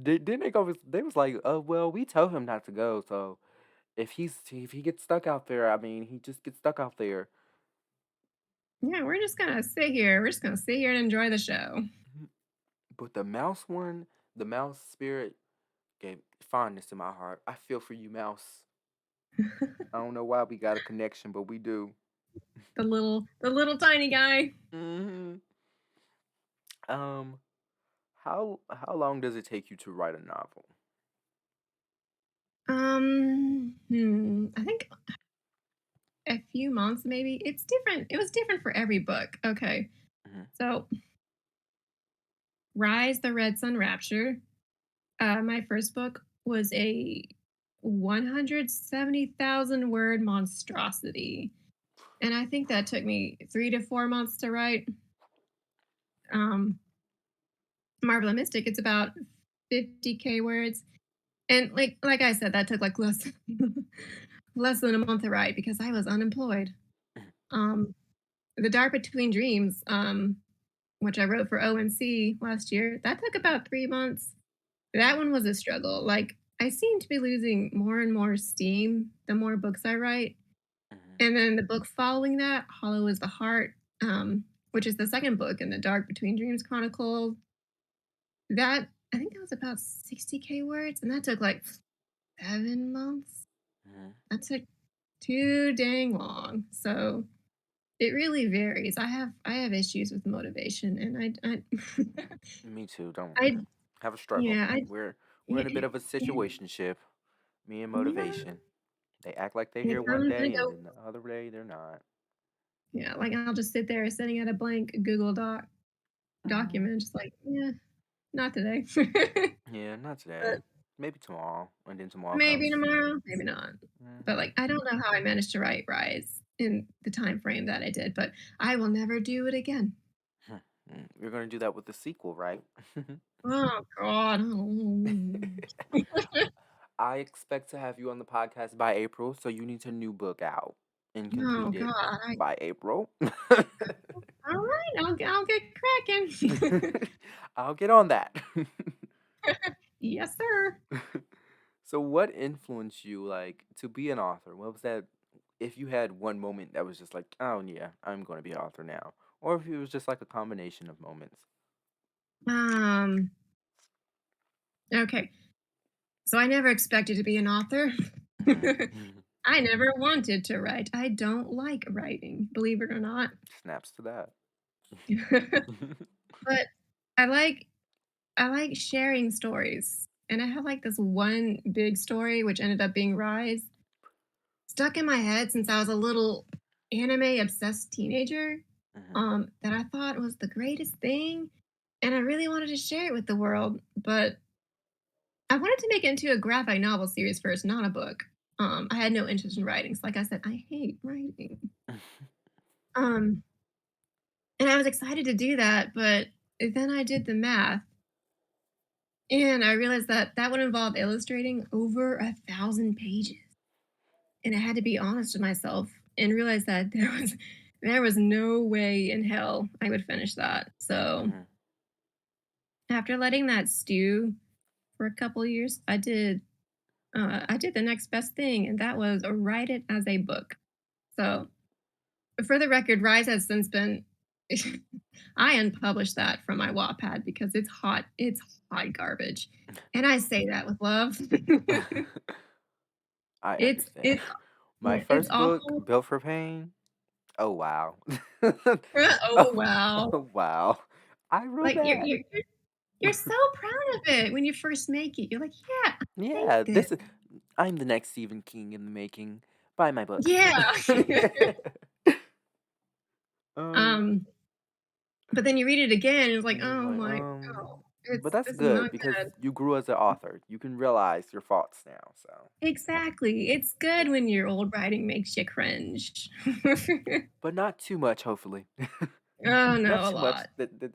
Didn't they go? They was like, well, we told him not to go, so if he gets stuck out there, I mean, he just gets stuck out there. yeah, we're just gonna sit here and enjoy the show. Mhm. But the mouse one, the mouse spirit gave fondness to my heart. I feel for you, mouse. I don't know why we got a connection, but we do. The little tiny guy. hmm Um, how long does it take you to write a novel? I think a few months maybe. It's different. It was different for every book. Okay. hmm So, Rise the Red Sun Rapture, my first book was a 170,000 word monstrosity. And I think that took me 3 to 4 months to write. Um, Marvela Mystic, it's about 50K words. And like I said, that took like less less than a month to write because I was unemployed. Um, The Dark Between Dreams, which I wrote for ONC last year, that took about 3 months. That one was a struggle. Like, I seem to be losing more and more steam the more books I write. hmm And then the book following that, Hollow is the Heart, which is the second book in the Dark Between Dreams Chronicle, that I think that was about 60K words, and that took like 7 months. hmm That took too dang long. So it really varies. I have issues with motivation, and Me too. Don't I worry. Have a struggle. yeah, We're in a bit yeah, of a situationship. Me and yeah. motivation. They act like they're And here one I'm gonna day, and go. then the other day they're not. Yeah, like I'll just sit there sitting at a blank Google Mm, document, just like, yeah, not today. yeah, not today. But Maybe tomorrow, and then tomorrow maybe comes. tomorrow, maybe not. But hmm like, I don't know how I managed to write Rise in the time frame that I did, but I will never do it again. You're gonna do that with the sequel, right? Oh God. I expect to have you on the podcast by April, so you need a new book out and Oh complete it God. by April. All right, I'll get cracking. I'll get on that. Yes, sir. So what influenced you like to be an author? What was that if you had one moment that was just like, "Oh yeah, I'm going to be an author now." Or if it was just like a combination of moments. Um, okay. So I never expected to be an author. Mhm. I never wanted to write. I don't like writing, believe it or not. Snaps to that. But I like I like sharing stories, and I have, like, this one big story, which ended up being Rise, stuck in my head since I was a little anime-obsessed teenager, Mhm. that I thought was the greatest thing, and I really wanted to share it with the world, but I wanted to make it into a graphic novel series first, not a book. I had no interest in writing, so like I said, I hate writing. Um, and I was excited to do that, but then I did the math, and I realized that that would involve illustrating over 1,000 pages, and I had to be honest with myself and realize that there was no way in hell I would finish that. So, Mhm. after letting that stew for a couple years, I did the next best thing, and that was write it as a book. So, for the record, Rise has since been I unpublished that from my Wattpad because it's hot garbage, and I say that with love. I It's understand. My yeah, it's first book, awful. Built for Pain. Oh wow. Oh, wow. Oh wow. I wrote Like, that. you're so proud of it when you first make it. You're like, "Yeah, I Yeah, made this." this is I'm the next Stephen King in the making. Buy my books. Yeah. um Um, but then you read it again, and it's like, and you're "Oh like, my oh, but that's this is not good because good." you grew as an author. You can realize your faults now, so Exactly. It's good yeah. when your old writing makes you cringe. But not too much, hopefully. Oh, Not no, a too much lot. that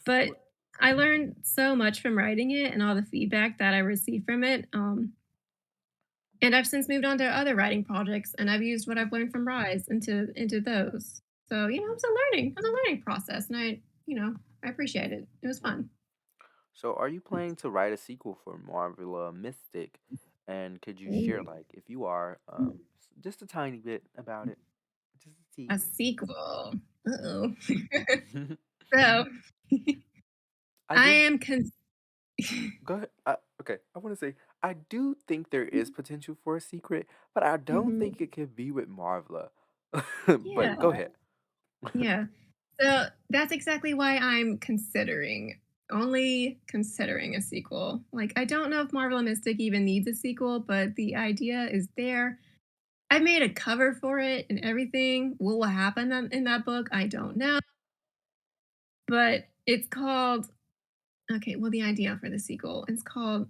But what I learned so much from writing it and all the feedback that I received from it, and I've since moved on to other writing projects, and I've used what I've learned from Rise into those. So, mhm. it was a learning process, and I appreciate it. It was fun. So are you planning to write a sequel for Marvela Mystic? And could you share, Ooh, like, if you are, just a tiny bit about it? Just a a tease. sequel. Uh-oh. So, I I do am go ahead. Okay, I want to say I do think there is potential for a secret, but I don't Mhm. think it could be with Marvela. Yeah, But go ahead. yeah. So, that's exactly why I'm only considering a sequel. Like, I don't know if Marvel and Mystic even needs a sequel, but the idea is there. I made a cover for it and everything. What will happen in that book, I don't know, but it's called okay, well, the idea for the sequel, it's called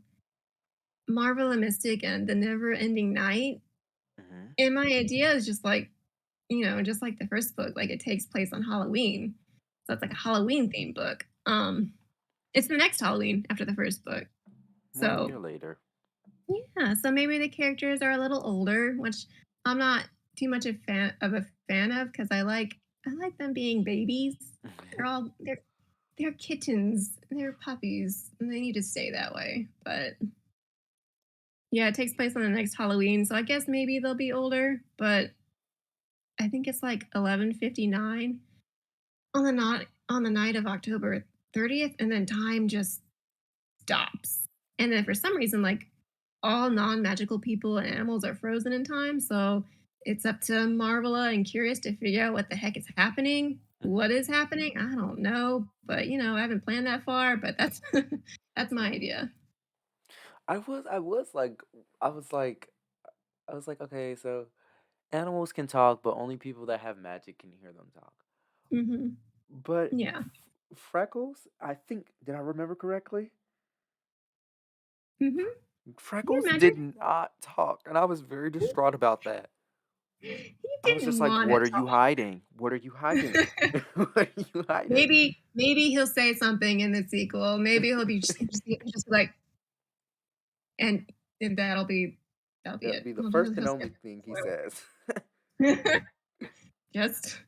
Marvel and Mystic and the Never Ending Night, Hmm. and my idea is just like, just like the first book, like, it takes place on Halloween, so it's like a Halloween themed book. It's the next Halloween after the first book. One So, year later. yeah, so maybe the characters are a little older, which I'm not too much a fan of because I like them being babies. They're all they're kittens, they're puppies, and they need to stay that way. But yeah, it takes place on the next Halloween, so I guess maybe they'll be older, but I think it's like 11:59 on the night of October 30th, and then time just stops. And then for some reason, like all non-magical people and animals are frozen in time. So it's up to Marvela and Curious to figure out what the heck is happening. What Hmm. is happening? I don't know. But I haven't planned that far, but that's that's my idea. I was like, I was like, I was like, okay, so animals can talk, but only people that have magic can hear them talk. Hmm. But Yeah. Freckles, I think, did I remember correctly? Hmm. Yeah, Freckles magic. did not talk, and I was very distraught about that. He I was just didn't like, want to "What are you hiding? What are you hiding? talk. What are you hiding?" Maybe he'll say something in the sequel. Maybe he'll be just like, and and that'll be That'll it. be the He'll first and say only thing he spoiler. says. Just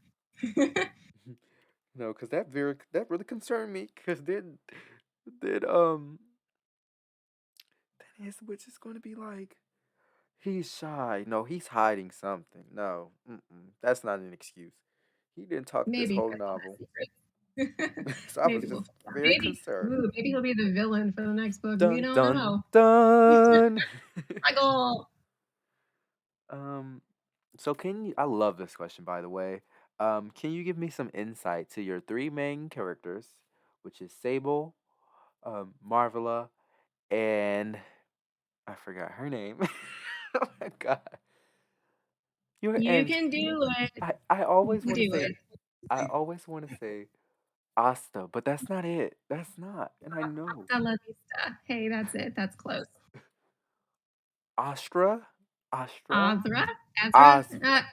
No, because that really concerned me. Because then then his witch is going to be like, he's shy. No, he's hiding something. No, that's not an excuse. He didn't talk this maybe whole he'll have novel. secrets. So I was Maybe just very concerned. maybe he'll be the villain for the next book. We Dun don't dun know. dun. Michael, um, so can you? I love this question, by the way. Can you give me some insight to your three main characters, which is Sable, Marvela, and I forgot her name. Oh my god. You you and can do it. I You always can want to do say it. Asta, but that's not it. That's not. And I know. Hasta la vista. Hey, that's it. That's close. Astra? Astra? Azra? Azra? Asra.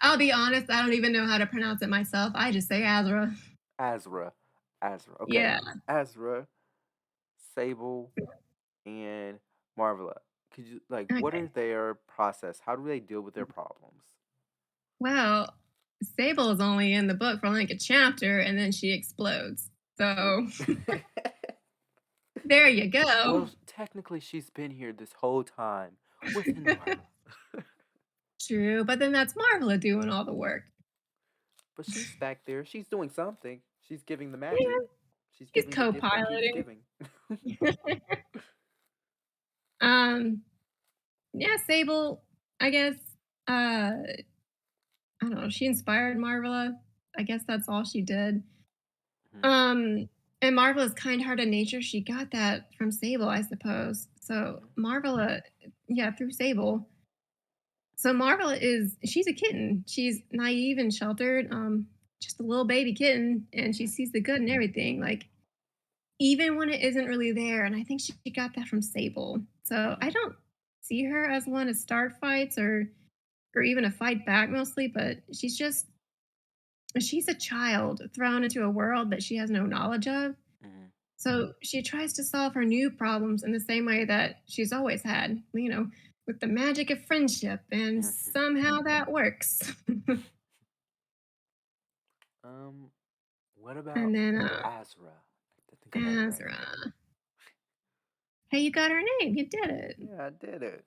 I'll be honest, I don't even know how to pronounce it myself. I just say Azra. Azra. Azra. Okay. Yeah. Azra, Sable, and Marvela. Could you like what Okay. are their process? How do they deal with their problems? Well, Sable is only in the book for like a chapter and then she explodes. True. So there you Well, go. technically she's been here this whole time within Marvela. True, but then that's Marvela doing all the work. But she's back there. She's doing something. She's giving the magic. Yeah, She's she's giving the gift that keeps co-piloting. giving. um, yeah, Sable, I guess, I don't know, she inspired Marvela. I guess that's all she did. Mhm, Um, and Marvela's kind-hearted nature, she got that from Sable, I suppose. So mhm, Marvela, yeah, through Sable. So Marvela she's a kitten. She's naive and sheltered, just a little baby kitten, and she mhm, sees the good in everything, like, even when it isn't really there, and I think she got that from Sable. So I mhm, don't see her as one to start fights or even to fight back mostly, but she's a child thrown into a world that she has no knowledge of. mhm, So she tries to solve her new problems in the same way that she's always had, with the magic of friendship, and mhm. somehow that works. Um, what about And then Azra? I think I got it right. Azra. Hey, you got her name. You Yeah, I did it.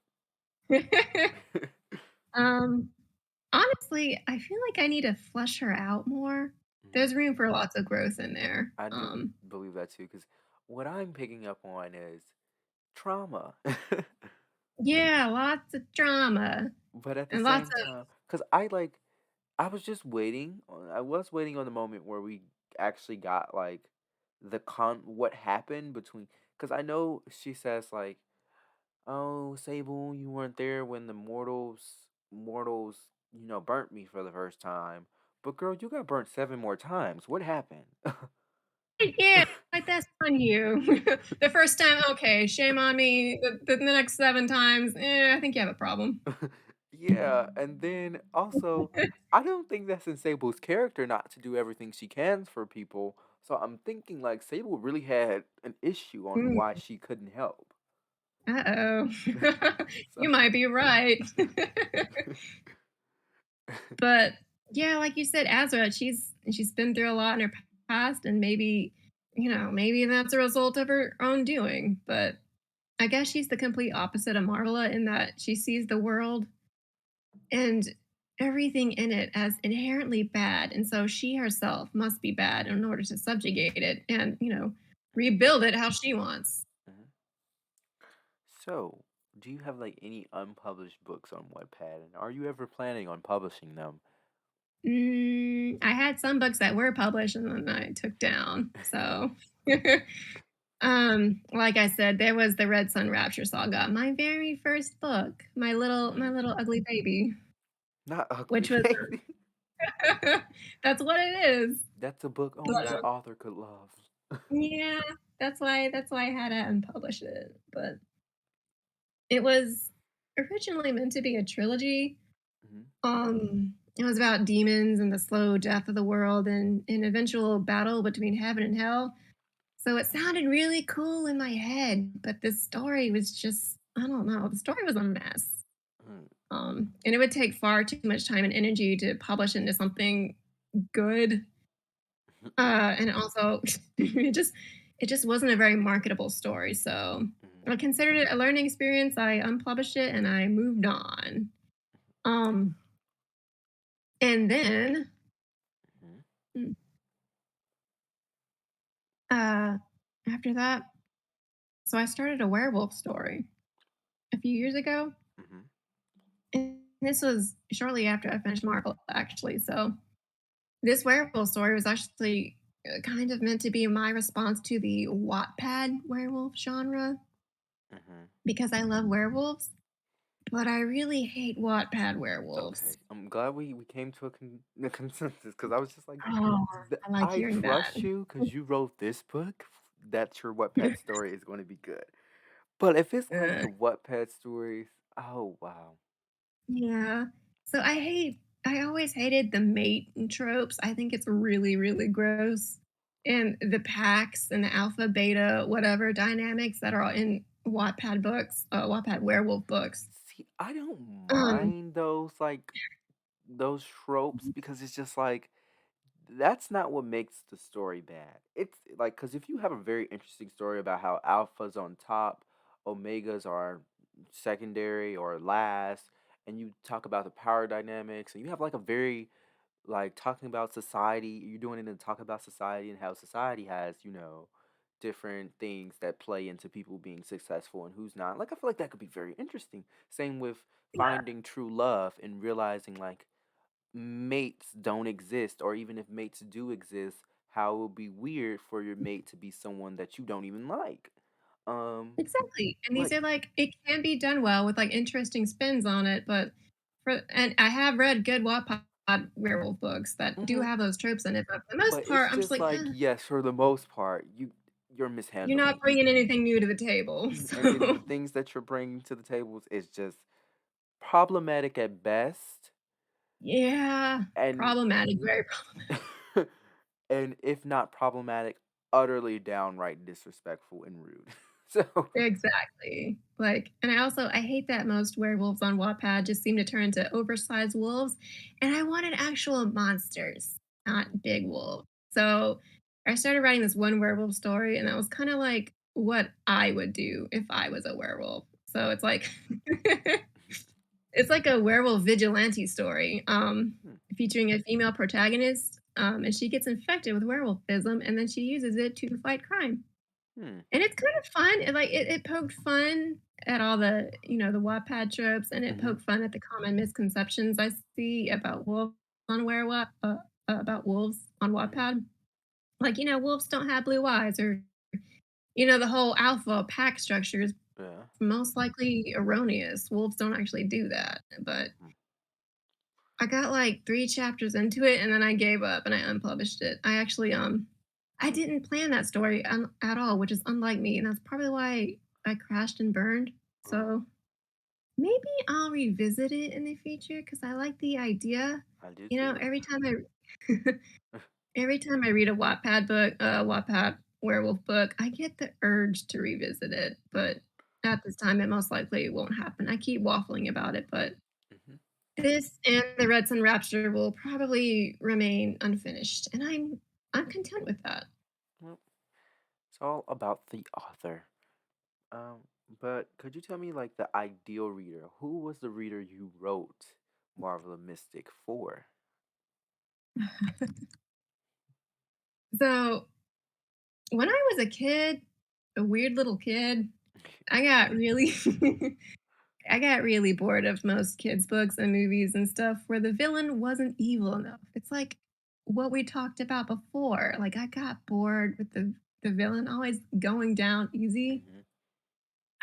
did it. um, Honestly, I feel like I need to flesh her out more. Mhm. There's room for lots of growth in there. I do believe that too, because what I'm picking up on is trauma. Yeah, lots of drama But at the and lots same time, because I was just waiting. I was waiting on the moment where we actually got like what happened between. Because I know she says like, "Oh, Sable, you weren't there when the mortals, burnt me for the first time. But girl, you got burnt 7 more times. What happened?" yeah, like that's on you. The first time, okay, shame on me. The next 7 times, I think you have a problem. Yeah, and then also, I don't think that's in Sable's character not to do everything she can for people. So I'm thinking like Sable really had an issue on Mm, why she couldn't help. uh-oh. So, You might be right. But, yeah, like you said, Azra, she's been through a lot in her past, and maybe that's a result of her own doing, but I guess she's the complete opposite of Marla in that she sees the world and everything in it as inherently bad, and so she herself must be bad in order to subjugate it and, Mhm, rebuild it how she wants. mhm. So, do you have like any unpublished books on Wattpad, and are you ever planning on publishing them? I had some books that were published and then I took down, so like I said, there was the Red Sun Rapture Saga, my very first book, my Mm, little ugly baby, not ugly which was baby. that's what it is. That's a book only But, that author could love. yeah, that's why I had to unpublish it, but it was originally meant to be a trilogy. Mhm, It was about demons and the slow death of the world and an eventual battle between heaven and hell. So it sounded really cool in my head, but the story was just, I don't know, the story was a mess. mm, And it would take far too much time and energy to publish into something good. And also it just wasn't a very marketable story. So mhm, I considered it a learning experience. I unpublished it and I moved on. Um, and then mhm. Uh, After that, so I started a werewolf story a few years ago, Mm-hmm. and this was shortly after I finished Marvel, actually. So this werewolf story was actually kind of meant to be my response to the Wattpad werewolf genre Mm-hmm. because I love werewolves, but I really hate Wattpad Okay, werewolves. I'm glad we came to a consensus because I was just like, Oh, I like I hearing that. trust you because you wrote this book. That your Wattpad story is going to be good. But if it's like Uh, the Wattpad stories, oh wow. yeah. So I always hated the mate tropes. I think it's really, really gross. And the packs and the alpha, beta, whatever dynamics that are in Wattpad books, Wattpad werewolf books. See, I don't Um, mind those tropes because it's just like that's not what makes the story bad. It's like because if you have a very interesting story about how alpha's on top, omegas are secondary or last, and you talk about the power dynamics, and you have like a very like talking about society, you're doing it and talk about society and how society has, different things that play into people being successful and who's not. Like I feel like that could be very interesting. Same with yeah, finding true love and realizing like mates don't exist, or even if mates do exist, how it would be weird for your mate to be someone that you don't even like. Um, exactly. And these like, are like it can be done well with like interesting spins on it, but and I have read good Wattpad werewolf books that do mhm, have those tropes in it, but for the most but it's part, I'm just just like, like yes, for the most part, you're you're not mishandling it. bringing anything new to the table. And then the So, things that you're bringing to the tables is just problematic at best, yeah, and problematic, very problematic. and if not problematic, utterly downright disrespectful and rude. So, Exactly. Like, and I hate that most werewolves on Wattpad just seem to turn into oversized wolves, and I wanted actual monsters, mhm, not big wolves. So, I started writing this one werewolf story, and that was kinda like what I would do if I was a werewolf. So, it's like it's like a werewolf vigilante story, hmm, featuring a female protagonist, and she gets infected with werewolfism, and then she uses it to fight crime. hmm, And it's kind of fun, it poked fun at all the, the Wattpad tropes, and it mhm, poked fun at the common misconceptions I see about wolves on about wolves on mhm, Wattpad. Like, wolves don't have blue eyes or, the whole alpha pack structure is yeah, most likely erroneous. Wolves don't actually do that, but mhm, I got, like, 3 chapters into it, and then I gave up and I unpublished it. I actually, I didn't plan that story at all, which is unlike me, and that's probably why I crashed and burned. uh, So, maybe I'll revisit it in the future because I like the idea. I do You know, too. every time I read a Wattpad werewolf book, I get the urge to revisit it, but at this time, it most likely won't happen. I keep waffling about it, but Mhm. this and the Red Sun Rapture will probably remain unfinished, and I'm content with that. Well, it's all about the author. Um, but could you tell me like the ideal reader? Who was the reader you wrote Marvela Mystic for? So, when I was a kid, a weird little kid, I got really I got really bored of most kids' books and movies and stuff where the villain wasn't evil enough. It's like what we talked about before. Like I got bored with the villain always going down easy. Hmm.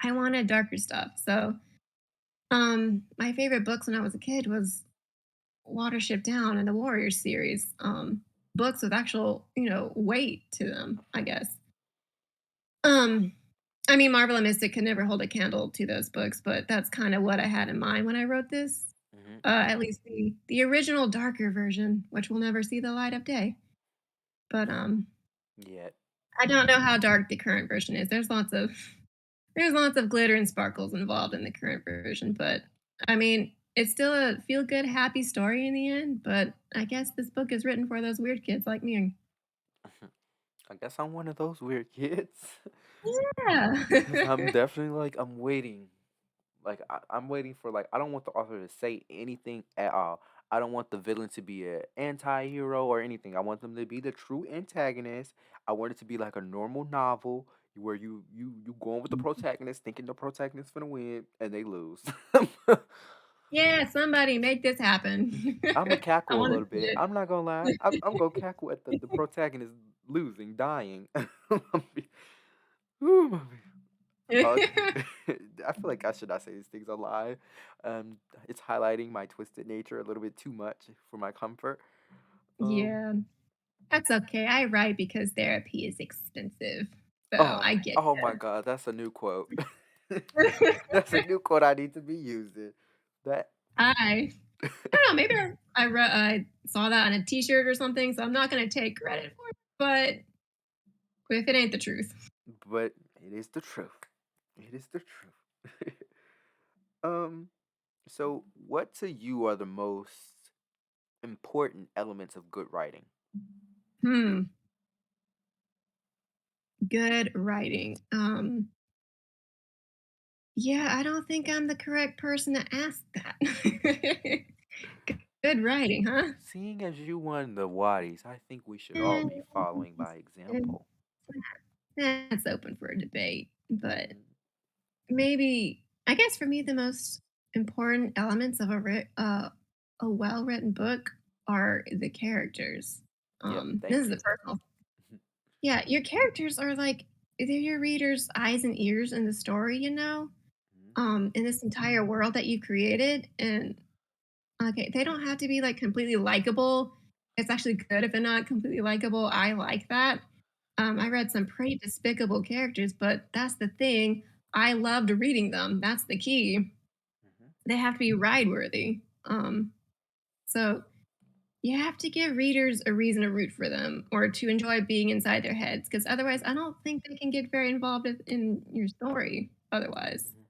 I wanted darker stuff. So, my favorite books when I was a kid was Watership Down and the Warriors series. Books with actual, weight to them, I guess. Um, I mean, Marvel and Mystic could never hold a candle to those books, but that's kind of what I had in mind when I wrote this. Hmm. At least the original darker version, which will never see the light of day. But Yet. I don't know how dark the current version is. There's lots of glitter and sparkles involved in the current version, but I mean, it's still a feel good, happy story in the end. But I guess this book is written for those weird kids like me. I guess I'm one of those weird kids. Yeah. Because I'm definitely like I'm waiting. Like I'm waiting for like I don't want the author to say anything at all. I don't want the villain to be an anti-hero or anything. I want them to be the true antagonist. I want it to be like a normal novel where you go on with the protagonist, thinking the protagonist's gonna win, and they lose. Yeah, somebody make this happen. I'ma I cackle a wanna little bit. see I'm not gonna lie. I'm gonna cackle at the protagonist losing, dying. Whew. it. I feel like I should not say these things alive. It's highlighting my twisted nature a little bit too much for my comfort. Um, Yeah, that's okay. I write because therapy is expensive, so oh, I get oh my God, that's a new quote. you. That's a new quote I need to be using. That, I don't know, maybe I saw that on a T-shirt or something, so I'm not gonna take credit for it, but if it ain't the truth. but it is the truth. It is the truth. um, so what to you are the most important elements of good writing? Hmm, good writing. Yeah, I don't think I'm the correct person to ask that. Good writing, huh? Seeing as you won the Waddies, I think we should all Eh, be following by example. that's open for a debate, but Mhm. maybe I guess for me the most important elements of a well-written book are the characters. Yep, This thank is a you. personal. Yeah, your characters are like they're your reader's eyes and ears in the story, Mhm, in this entire world that you created. And okay, they don't have to be like completely likable. It's actually good if they're not completely likable. I like that. I yep, read some pretty despicable characters, but that's the thing. I loved reading them. That's the key. mhm, They have to be ride worthy. So you have to give readers a reason to root for them or to enjoy being inside their heads, because otherwise, mhm, I don't think they can get very involved in your story. Otherwise, mhm.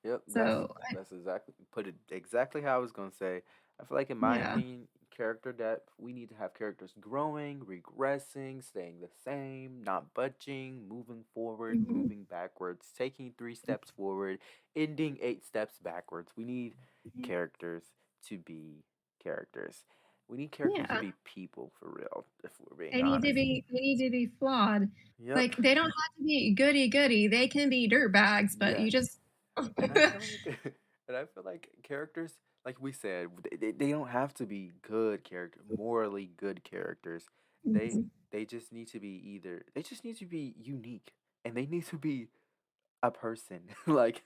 Yep, so that's exactly put it exactly how I was gonna say. I feel like, in my yeah. opinion, character depth. We need to have characters growing, regressing, staying the same, not budging, moving forward, Mhm. moving backwards, taking 3 steps forward, ending 8 steps backwards. We need characters to be characters. We need characters to Yeah. be people for real. If we're being They need to honest. be they need to be flawed. Yep. Like, they don't have to be goody goody, they can be dirtbags, but you Yes. just And I feel like and I feel like characters, like we said, they don't have to be good character, morally good characters. They Mhm. they just need to be they just need to be unique, and they need to be a person. Like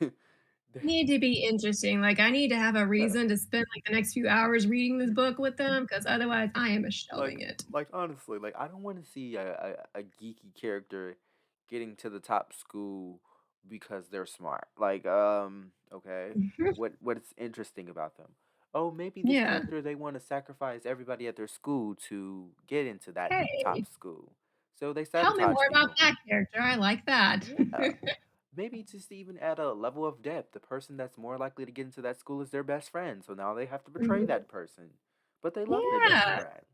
they, Need to be interesting, like, I need to have a uh, reason to spend, like, the next few hours reading this book with them, because otherwise I am like shelving it. honestly, like I don't want to see a geeky character getting to the top school because they're smart. Like, okay, what's interesting about them? Oh, maybe this Yeah. character, they want to sacrifice everybody at their school to get into that top Hey, school, so they tell me sabotage more about people. that character, I like that. Yeah, maybe just even at a level of depth, the person that's more likely to get into that school is their best friend. So now they have to betray Mhm. that person, but they love their best Yeah. friend.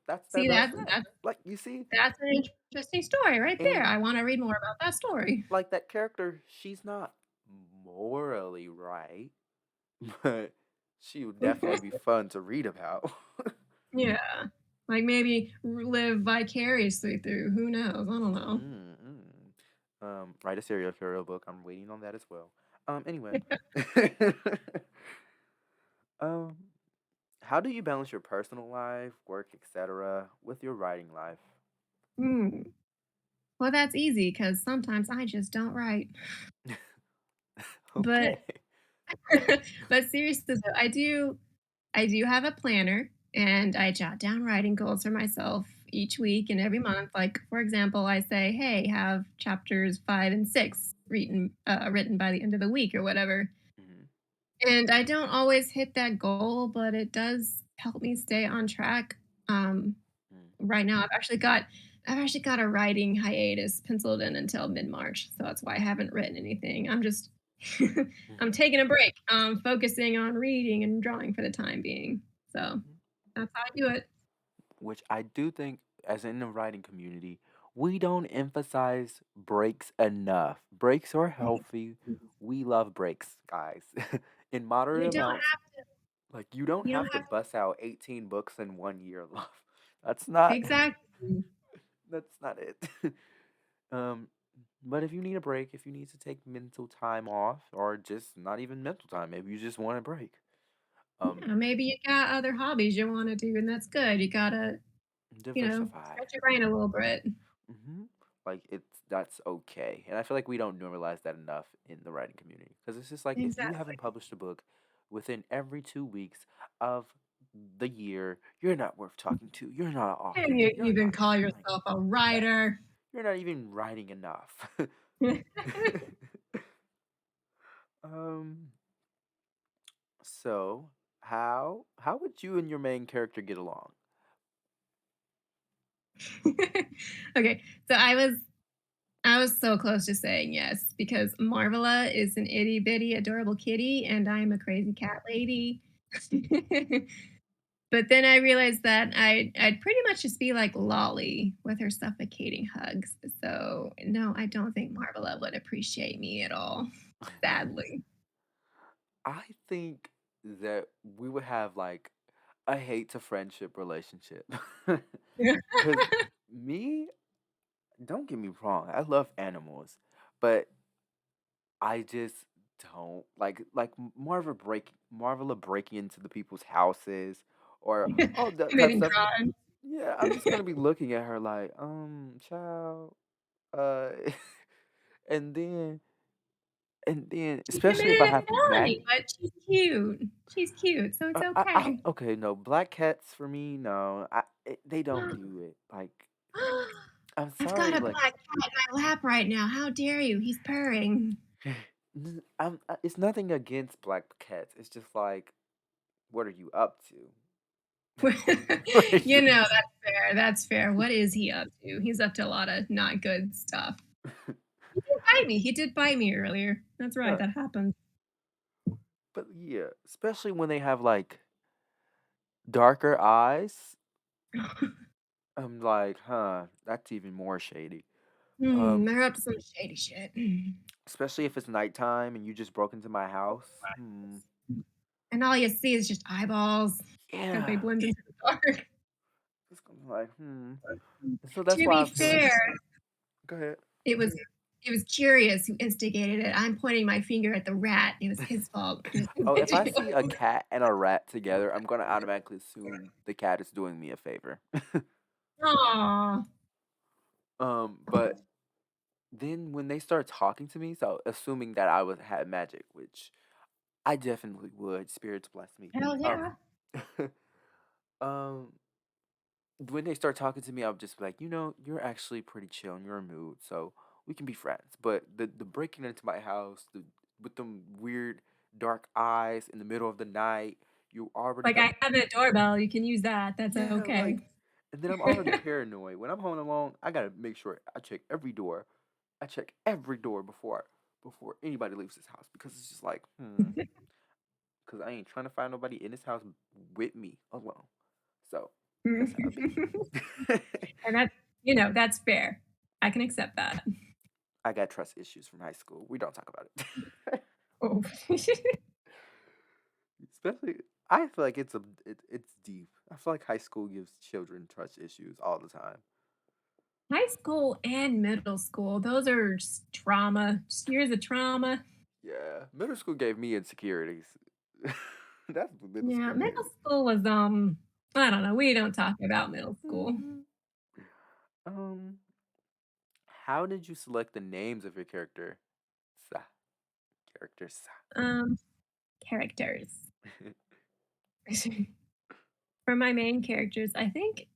That's their See, best that's friend. that's Like, you see, that's an interesting story right there, and I wanna read more about that story. like that character, she's not morally right, but she would definitely be fun to read about. Yeah. Like, maybe live vicariously through, who knows? I don't know. mm, mm. Write a serial killer book. I'm waiting on that as well. Anyway, um, how do you balance your personal life, work, etc., with your writing life? Hmm. Well, that's easy because sometimes I just don't write. But Okay. but seriously though, I do have a planner, and I jot down writing goals for myself each week and every month. Like, for example, I say, "Hey, have chapters 5 and 6 written by the end of the week," or whatever. Mhm, And I don't always hit that goal, but it does help me stay on track. Um, mm, right now, I've actually got a writing hiatus penciled in until mid-March, so that's why I haven't written anything. I'm just I'm mhm, taking a break, focusing on reading and drawing for the time being. So, mhm. that's how I do it. Which I do think, as in the writing community, we don't emphasize breaks enough. Breaks are healthy. We love breaks, guys. In moderate You don't amounts. have to. Like, you don't You don't have to have bust out 18 books in 1 year, love. That's not exactly. that's not it. Um, but if you need a break, if you need to take mental time off or just not even mental time, maybe you just want a break. Um, Yeah, maybe you got other hobbies you wanna do, and that's good. You gotta, Diversify. stretch your brain a little bit. Mhm. Like, that's okay, and I feel like we don't normalize that enough in the writing community because it's just like, if you haven't Exactly. published a book within every 2 weeks of the year, you're not worth talking to, you're not an Can author, you you're even not call even, like yourself a yeah, writer? you're not even writing enough. Um, so how would you and your main character get along? Okay, so I was so close to saying yes because Marvela is an itty bitty adorable kitty and I'm a crazy cat lady. But then I realized that I'd pretty much just be like Lolly with her suffocating hugs. So no, I don't think Marvela would appreciate me at all, sadly. I think that we would have like a hate to friendship relationship. Cause me, don't get me wrong, I love animals, but I just don't Marvela breaking into the people's houses or all that type of Committing stuff. crime. Yeah, I'm just gonna be looking at her like, child, uh, and then She especially if I committed a have mag felony, but she's cute. She's cute, so it's I okay. okay, no, black cats for me, no, they don't do it. Like, I'm I've got sorry, a like, black cat in my lap right now. How dare you? He's purring. it's nothing against black cats. It's just like, what are you up to? What are you? That's fair, that's fair. What is he up to? He's up to a lot of not good stuff. He did bite me earlier. That's right, Huh. that happened. But yeah, especially when they have like darker eyes. I'm like, huh, that's even more shady. They're up to some shady shit. Especially if it's nighttime and you just broke into my house. Hmm. And all you see is just eyeballs because they Yeah. blend into the dark. Just gonna be like, hmm. So that's To why be I feel like. fair, Go ahead. it was it was Curious who instigated it. I'm pointing my finger at the rat. It was his fault. Oh, if I see a cat and a rat together, I'm gonna automatically assume the cat is doing me a favor. Aw. But then when they start talking to me, so assuming that I would have magic, which I definitely would, spirits bless me. Hell yeah. Um, when they start talking to me, I'll just be like, you're actually pretty chill in your mood, so we can be friends. But the breaking into my house, with them weird dark eyes in the middle of the night, you already Like, I have a doorbell, you can use that, that's yeah, okay. like, and then I'm already paranoid. When I'm home alone, I gotta make sure I check every door. I check every door before anybody leaves this house because it's just like, because I ain't trying to find nobody in this house with me alone. So that's how it be. And that's fair. I can accept that. I got trust issues from high school. We don't talk about it. Oh. Especially, I feel like it's deep. I feel like high school gives children trust issues all the time. High school and middle school, those are just trauma, just years of trauma. Yeah, middle school gave me insecurities. That's what middle Yeah, school gave middle me. school was, I don't know, we don't talk about middle school. Mhm. Um, how did you select the names of your character? Sa characters. Um, Characters. For my main characters, I think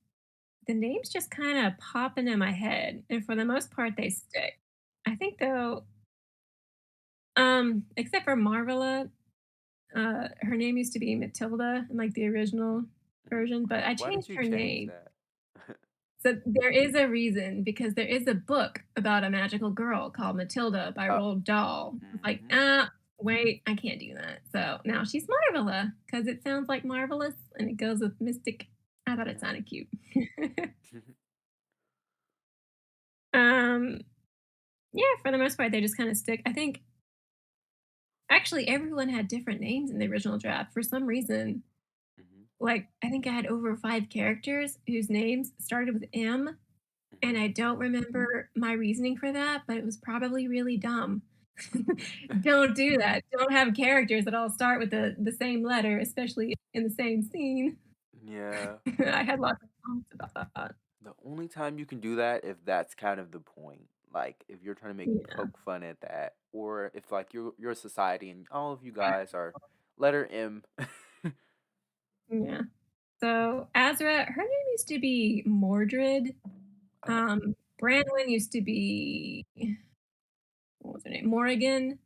the names just kinda pop into my head, and for the most part, they stick. I think though, except for Marvela, her name used to be Matilda in, like, the original version, but I Why did changed you her change name. that? So there is a reason because there is a book about a magical girl called Matilda by Uh, Roald Dahl. I was like, mhm. wait, I can't do that. So now she's Marvela because it sounds like marvelous and it goes with mystic. I thought it Yeah. sounded cute. um, yeah, for the most part, they just kind of stick. I think actually everyone had different names in the original draft for some reason. like, I think I had over 5 characters whose names started with M, and Hmm. I don't remember my reasoning for that, but it was probably really dumb. Don't do that. Don't have characters that all start with the same letter, especially in the same scene. Yeah. I had lots of comments about that. The only time you can do that if that's kind of the point. Like if you're trying to make Yeah, poke fun at that, or if like you're a society and all of you guys are letter M. yeah. So, Azra, her name used to be Mordred. Oh, Branwyn used to be what was her name? Morrigan,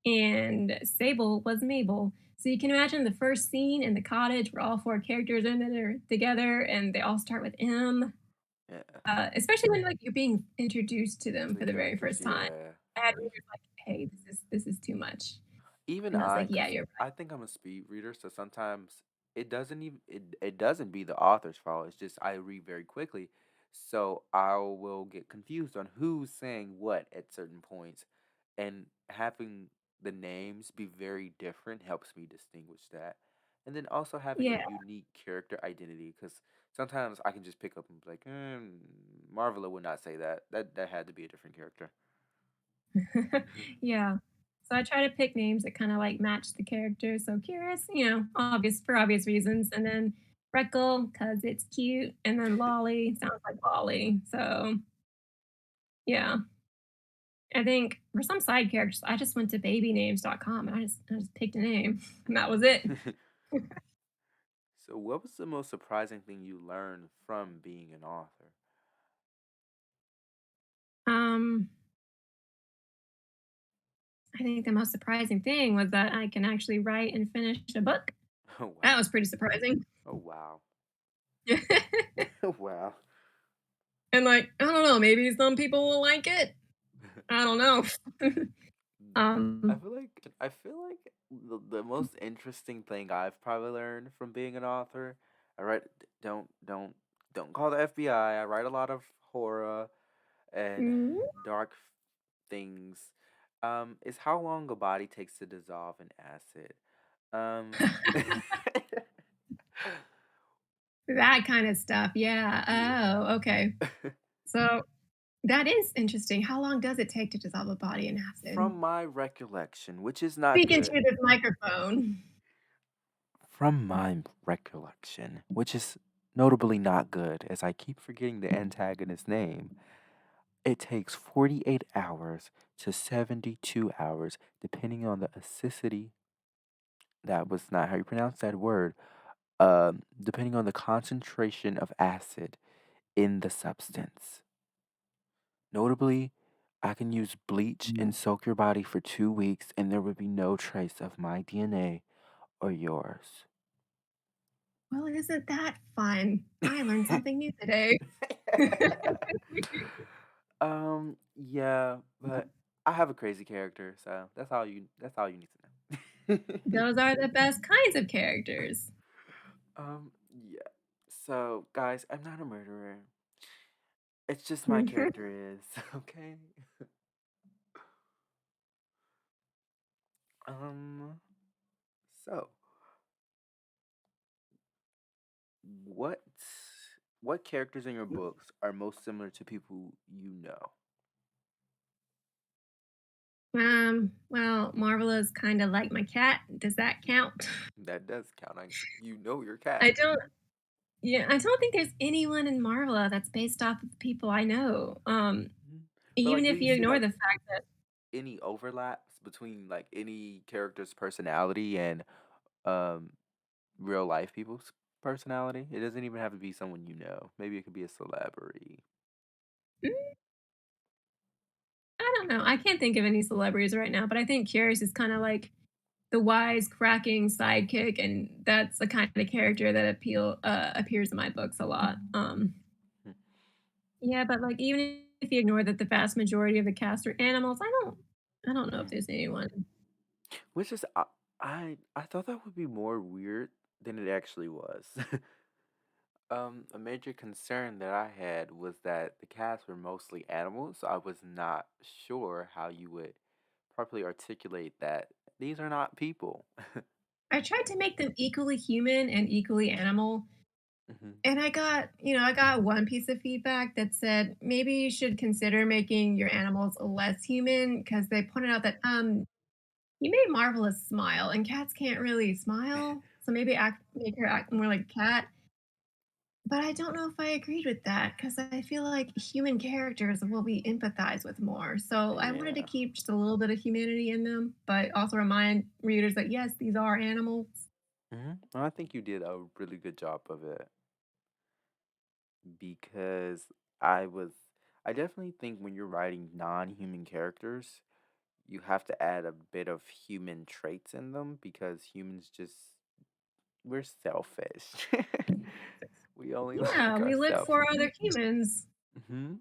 and Sable was Mabel. So you can imagine the first scene in the cottage where all 4 characters are in there together and they all start with M, yeah. especially when, like, you're being introduced to To them the for the very characters, first time. yeah. I had Like, readers like, "Hey, this is too much." even And I was I, like, "Yeah, because you're I think I'm a speed reader, so sometimes it doesn't be the author's fault. It's just I read very quickly, so I will get confused on who's saying what at certain points, and having the names be very different helps me distinguish that, and then also having a right." unique character identity because sometimes I can just pick up and be like, Marvela would not say that. That had to be a different character. Yeah. So I try to pick names that kinda, like, match the character, so Curious, obvious for obvious reasons, and then Freckle because it's cute, and then Lolly sounds like Lolly, so, yeah. I think for some side characters, I just went to babynames.com and I just picked a name, and that was it. So, what was the most surprising thing you learned from being an author? Um, I think the most surprising thing was that I can actually write and finish a book. Oh That wow! was pretty surprising. Oh wow! Wow! And, like, I don't know, maybe some people will like it. I don't know. Um, I feel like the most interesting thing I've probably learned from being an author. I write don't call the FBI. I write a lot of horror and mm, dark things. Is how long a body takes to dissolve in acid. Um. that kinda stuff, yeah. Yeah. Oh, okay. So, that is interesting. How long does it take to dissolve a body in acid? From my recollection, which is not Speak into good. this microphone. From my recollection, which is notably not good, as I keep forgetting the antagonist's name, it takes 48 hours to 72 hours, depending on the acidity. That was not how you pronounce that word. Depending on the concentration of acid in the substance. Notably, I can use bleach and soak your body for 2 weeks, and there would be no trace of my DNA or yours. Well, isn't that fun? I learned something new today. Yeah, but I have a crazy character, so that's all you need to know. Those are the best kinds of characters. Yeah. So, guys, I'm not a murderer. It's just my Mhm. character is, okay? Um, so what what characters in your books are most similar to people you know? Well, Marvel is kinda like my cat. Does that count? That does count. You know your I cat. don't Yeah, I don't think there's anyone in Marvel that's based off of people I know. Mhm. But Even like, do if you you see ignore like the fact that any overlaps between like any character's personality and um real life people's personality? It doesn't even have to be someone you know. Maybe it could be a celebrity. mm, I don't know, I can't think of any celebrities right now, but I think Curious is kinda like the wise, cracking sidekick, and that's the kind of character that appears in my books a lot. Yeah, but, like, even if you ignore that the vast majority of the cast are animals, I don't know if Mhm. there's anyone. Which is I thought that would be more weird than it actually was. A major concern that I had was that the cats were mostly animals, so I was not sure how you would properly articulate that these are not people. I tried to make them equally human and equally animal, Hmm. and I got one piece of feedback that said, "Maybe you should consider making your animals less human," because they pointed out that, "You made Marvel smile, and cats can't really smile, so maybe make her act more like a cat." But I don't know if I agreed with that because I feel like human characters will be empathized with more. So I wanted to Yeah. keep just a little bit of humanity in them, but also remind readers that yes, these are animals. I think you did a really good job of it because I was. I definitely think when you're writing non-human characters, you have to add a bit of human traits in them because humans just we're selfish. We only Yeah, like we live ourselves. for other humans. Hmm.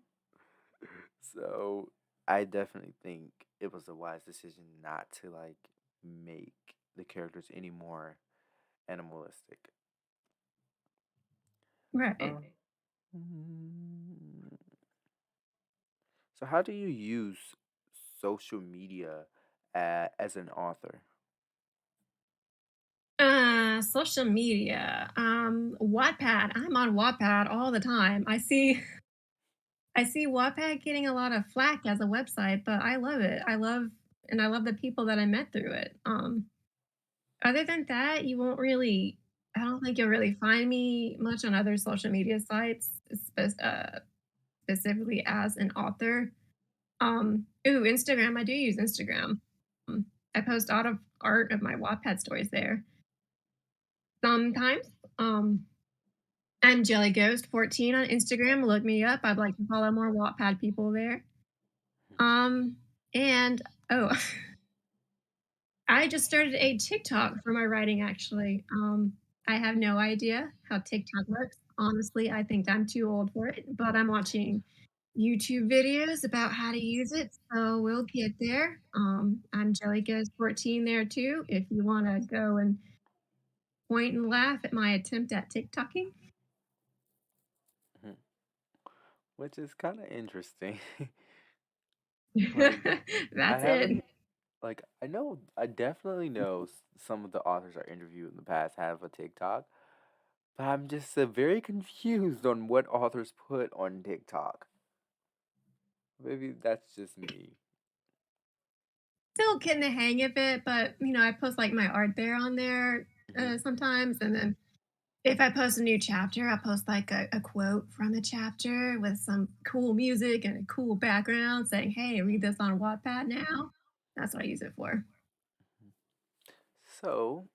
So I definitely think it was a wise decision not to like make the characters any more animalistic. Right. Um, mm, so how do you use social media as an author? Social media. Wattpad. I'm on Wattpad all the time. I see Wattpad getting a lot of flack as a website, but I love it. I love the people that I met through it. Other than that, you won't really I don't think you'll really find me much on other social media sites, specifically as an author. Instagram, I do use Instagram. Um, I post out of art of my Wattpad stories there. Sometimes, I'm Jelly Ghost 14 on Instagram, look me up, I'd like to follow more Wattpad people there. Um, and oh, I just started a TikTok for my writing actually. I have no idea how TikTok works. Honestly, I think I'm too old for it, but I'm watching YouTube videos about how to use it, so we'll get there. I'm Jellyghost14 there too, if you wanna go and point and laugh at my attempt at TikToking. Which is kind of interesting. Like, I That's it. haven't, like, I know, I definitely know some of the authors I interviewed in the past have a TikTok, but I'm just very confused on what authors put on TikTok. Maybe that's just me. Still getting the hang of it, but, I post, like, my art there on there, Hmm. sometimes, and then if I post a new chapter, I'll post, like, a quote from the chapter with some cool music and a cool background saying, "Hey, read this on Wattpad now." That's what I use it for. So,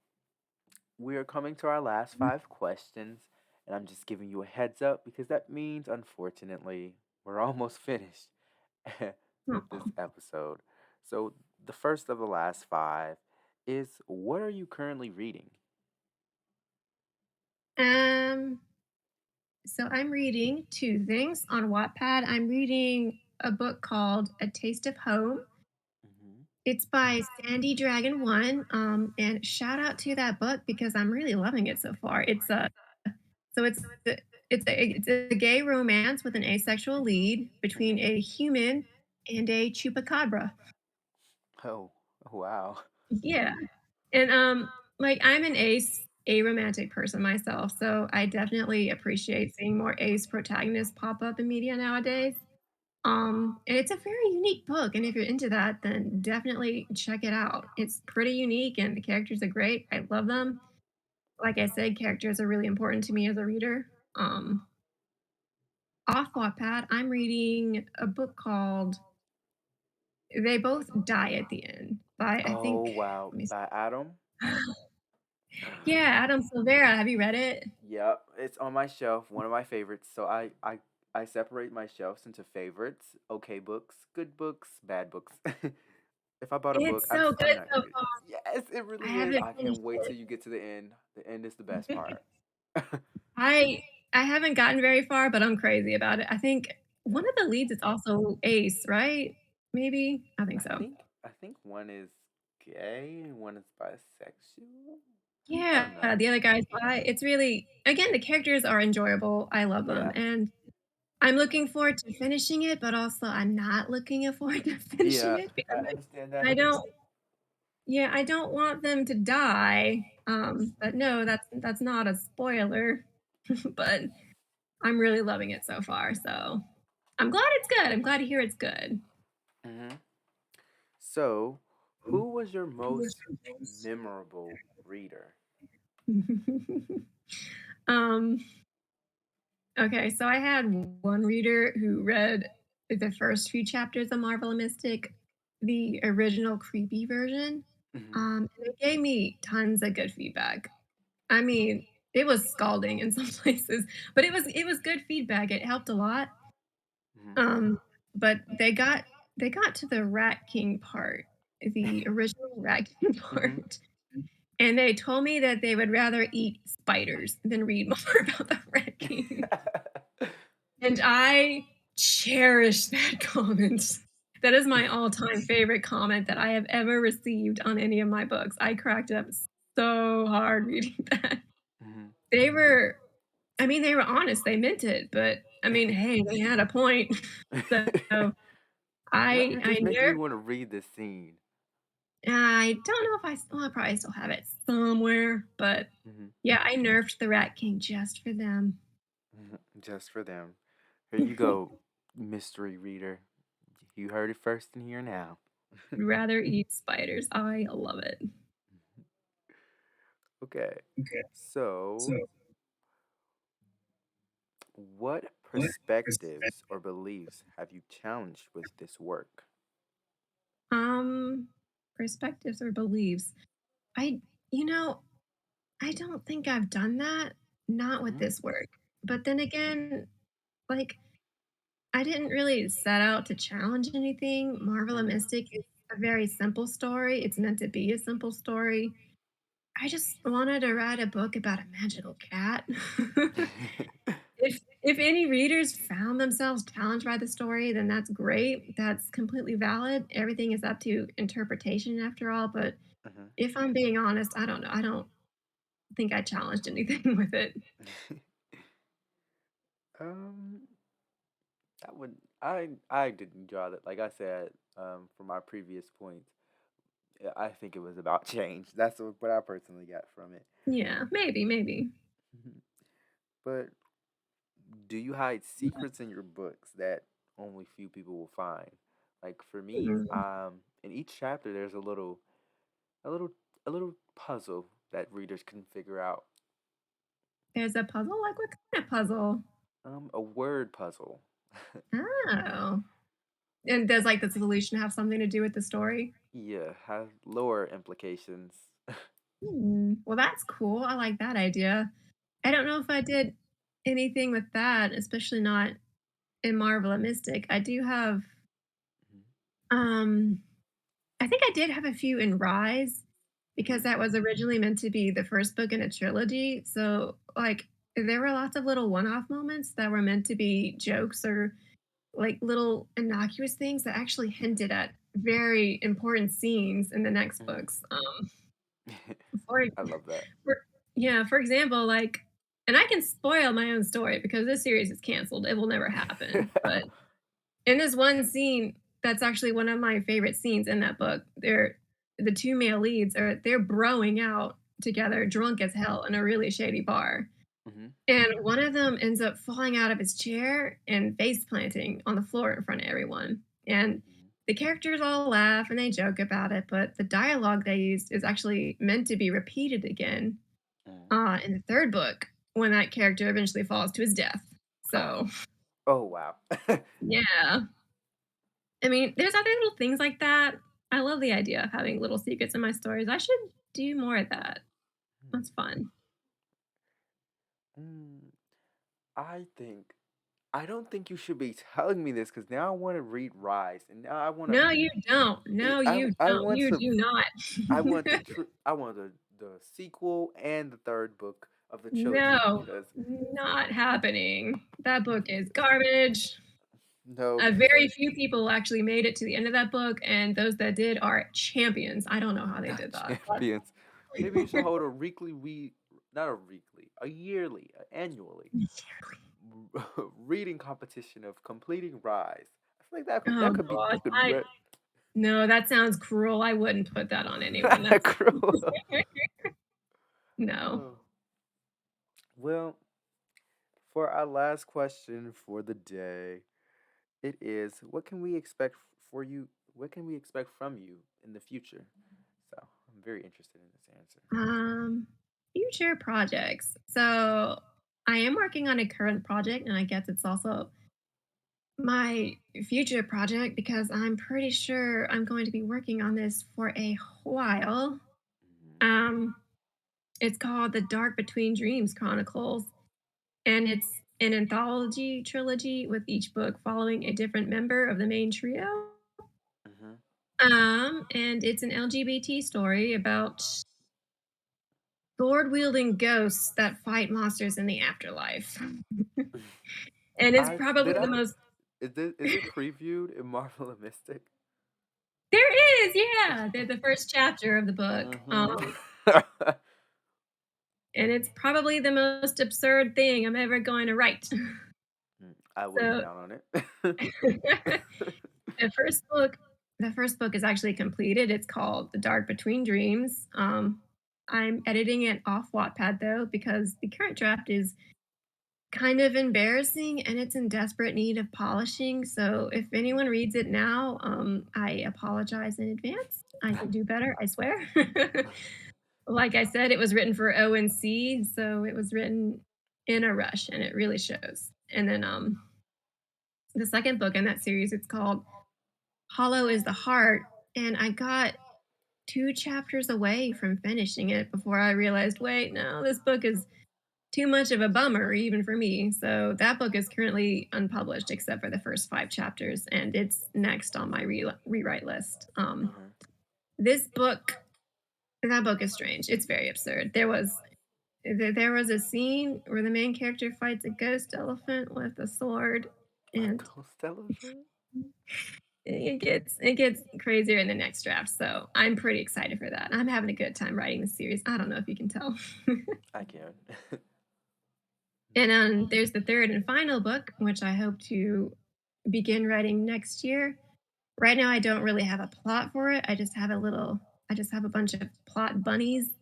we are coming to our last five questions, and I'm just giving you a heads up because that means, unfortunately, we're almost finished with this Aw. episode. So, the first of the last five is what are you currently reading? Um, so I'm reading 2 things on Wattpad. I'm reading a book called A Taste of Home. Hmm. It's by Sandy Dragon One, and shout out to that book because I'm really loving it so far. So it's a gay romance with an asexual lead between a human and a chupacabra. Oh, wow. Yeah, and, like, I'm an aromantic person myself, so I definitely appreciate seeing more ace protagonists pop up in media nowadays. And it's a very unique book, and if you're into that, then definitely check it out. It's pretty unique, and the characters are great. I love them. Like I said, characters are really important to me as a reader. Off Wattpad, I'm reading a book called They Both Die at the End by I Oh, think wow. let me By Adam? see. Yeah, Adam Silvera. Have you read it? Yep, it's on my shelf, one of my favorites. So I separate my shelves into favorites, okay books, good books, bad books. If I bought a book, It's so I'm good not so gonna read it. far. Yes, it I really is. haven't I can't finished wait till it. you get to the end. The end is the best part. I I haven't gotten very far, but I'm crazy about it. I think one Yeah. of the leads is also Ace, right? Maybe? I think so. I think one is gay and one is bisexual. I Yeah, don't know. the other guy's bi. It's really again, the characters are enjoyable. I love them, Yeah. and I'm looking forward to finishing it, but also I'm not looking forward to finishing Yeah, it I because understand I that. don't yeah, I don't want them to die. But no, that's not a spoiler, but I'm really loving it so far, so I'm glad it's good. I'm glad to hear it's good. Hmm. So, who was your most memorable reader? Um, okay, so I had one reader who read the first few chapters of Marvela Mystic, the original creepy version, Hmm. and they gave me tons of good feedback. I mean, it was scalding in some places, but it was good feedback. It helped a lot. Hmm. Um, but they got to the Rat King part, the original Rat King Hmm. part, and they told me that they would rather eat spiders than read more about the Rat King. And I cherish that comment. That is my all-time favorite comment that I have ever received on any of my books. I cracked up so hard reading that. Hmm. They were I mean, they were honest, they meant it, but, I mean, hey, they had a point. So, Now I you're I just making me ner want to read this scene. I don't know if I probably still have it somewhere, but, Hmm. yeah, I nerfed the Rat King just for them. Just for them. Here you go, mystery reader. You heard it first in here now. Rather eat spiders. I love it. Okay. So, what perspectives or beliefs have you challenged with this work? Um, Perspectives or beliefs. I you know, I don't think I've done that, not with Hmm. this work. But then again, like, I didn't really set out to challenge anything. Marvel and Hmm. Mystic is a very simple story. It's meant to be a simple story. I just wanted to write a book about a magical cat. If any readers found themselves challenged by the story, then that's great. That's completely valid. Everything is up to interpretation after all, but Hmm. if I'm being honest, I don't know. I don't think I challenged anything with it. um, I would. I didn't draw that. Like I said, from my previous points, I think it was about change. That's what I personally got from it. Yeah, maybe, maybe. Mhm. But do you hide secrets in your books that only few people will find? Like for me, Mm. in each chapter there's a little a little puzzle that readers can figure out. There's a puzzle? Like, what kind of puzzle? A word puzzle. Oh. And does, like, the solution have something to do with the story? Yeah, has lower implications. Well, that's cool. I like that idea. I don't know if I did anything with that, especially not in Marvel and Mystic. I do have, Mhm. um I think I did have a few in Rise because Mhm. that was originally meant to be the first book in a trilogy, so, like, there were lots of little one-off moments that were meant to be jokes or, like, little innocuous things that actually hinted at very important scenes in the next Mhm. books. For I love that. for yeah, for example, like and I can spoil my own story because this series is canceled, it will never happen, but in this one scene, that's actually one of my favorite scenes in that book. The 2 male leads they're broing out together, drunk as hell in a really shady bar, Mhm. and one of them ends up falling out of his chair and face planting on the floor in front of everyone, and Mhm. the characters all laugh and they joke about it, but the dialogue they used is actually meant to be repeated again, Mhm. in the 3rd book when that character eventually falls to his death. Oh. So, Oh wow. yeah. I mean, there's other little things like that. I love the idea of having little secrets in my stories. I should do more of that. That's fun. Mm, I think I don't think you should be telling me this because now I want to read Rise, and now I want to. No, you don't. No, you I don't. want You to. do not. I want the sequel and the third book of the trilogy No, because not happening. That book is garbage. no, because Very few people actually made it to the end of that book, and those that did are champions. I don't know how they not did that. champions. Maybe you should hold a weekly read, not a weekly, a yearly, annually reading competition of completing Rise. I feel like Oh that god. could I No, that sounds cruel. I wouldn't put that on anyone. kind of That's cruel. No. Oh. Well, for our last question for the day, it is what can we expect for you? What can we expect from you in the future? So I'm very interested in this answer. Um, Future projects. So I am working on a current project, and I guess it's also my future project because I'm pretty sure I'm going to be working on this for a while. Hmm. Um, it's called The Dark Between Dreams Chronicles, and it's an anthology trilogy with each book following a different member of the main trio. Hmm. And it's an LGBT story about sword wielding ghosts that fight monsters in the afterlife. And it's I probably did the I most is it previewed in Marvela Mystic? There is, yeah, the first chapter of the book, Hmm. and it's probably the most absurd thing I'm ever going to write. I will be So, down on it. the first book the first book is actually completed, it's called The Dark Between Dreams. I'm editing it off Wattpad, though, because the current draft is kind of embarrassing and it's in desperate need of polishing, so if anyone reads it now, I apologize in advance. I can do better, I swear. Like I said, it was written for ONC, so it was written in a rush, and it really shows. And then, the second book in that series, it's called Hollow is the Heart, and I got 2 chapters away from finishing it before I realized, "Wait, no, this book is too much of a bummer even for me." So that book is currently unpublished except for the first 5 chapters, and it's next on my rewrite list. Mhm. This book that book is strange. It's very absurd. There was a scene where the main character fights a ghost elephant with a sword, A and ghost elephant? it gets crazier in the next draft, so I'm pretty excited for that. I'm having a good time writing this series. I don't know if you can tell. I can. And, there's the 3rd and final book, which I hope to begin writing next year. Right now, I don't really have a plot for it. I just have a bunch of plot bunnies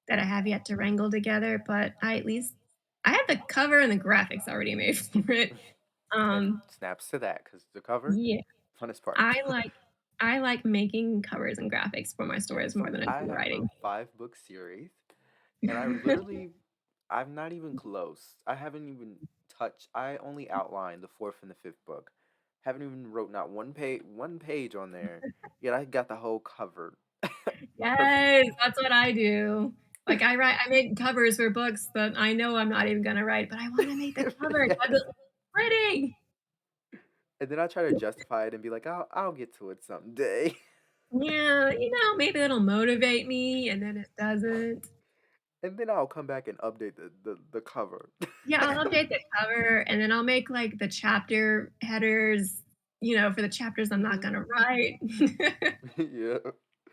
that I have yet to wrangle together, but I have the cover and the graphics already made for it. And Um, snaps to that because the cover, yeah, funnest part. I like I like making covers and graphics for my stories Yes, more than I I do have a writing. 5 book series, and I literally, I'm not even close. I haven't even touched. I only outlined the fourth and the fifth book. Haven't even wrote not one page on there. Yet I got the whole cover perfect. Yes, that's what I do. Like, I make covers for books that I know I'm not even gonna write, but I wanna make the cover 'cause it Yes. looks pretty. And then I try to justify it and be like, I'll get to it someday. Yeah, maybe it'll motivate me, and then it doesn't. And then I'll come back and update the cover. Yeah, I'll update the cover, and then I'll make, like, the chapter headers, for the chapters I'm not Hmm. gonna write. Yeah.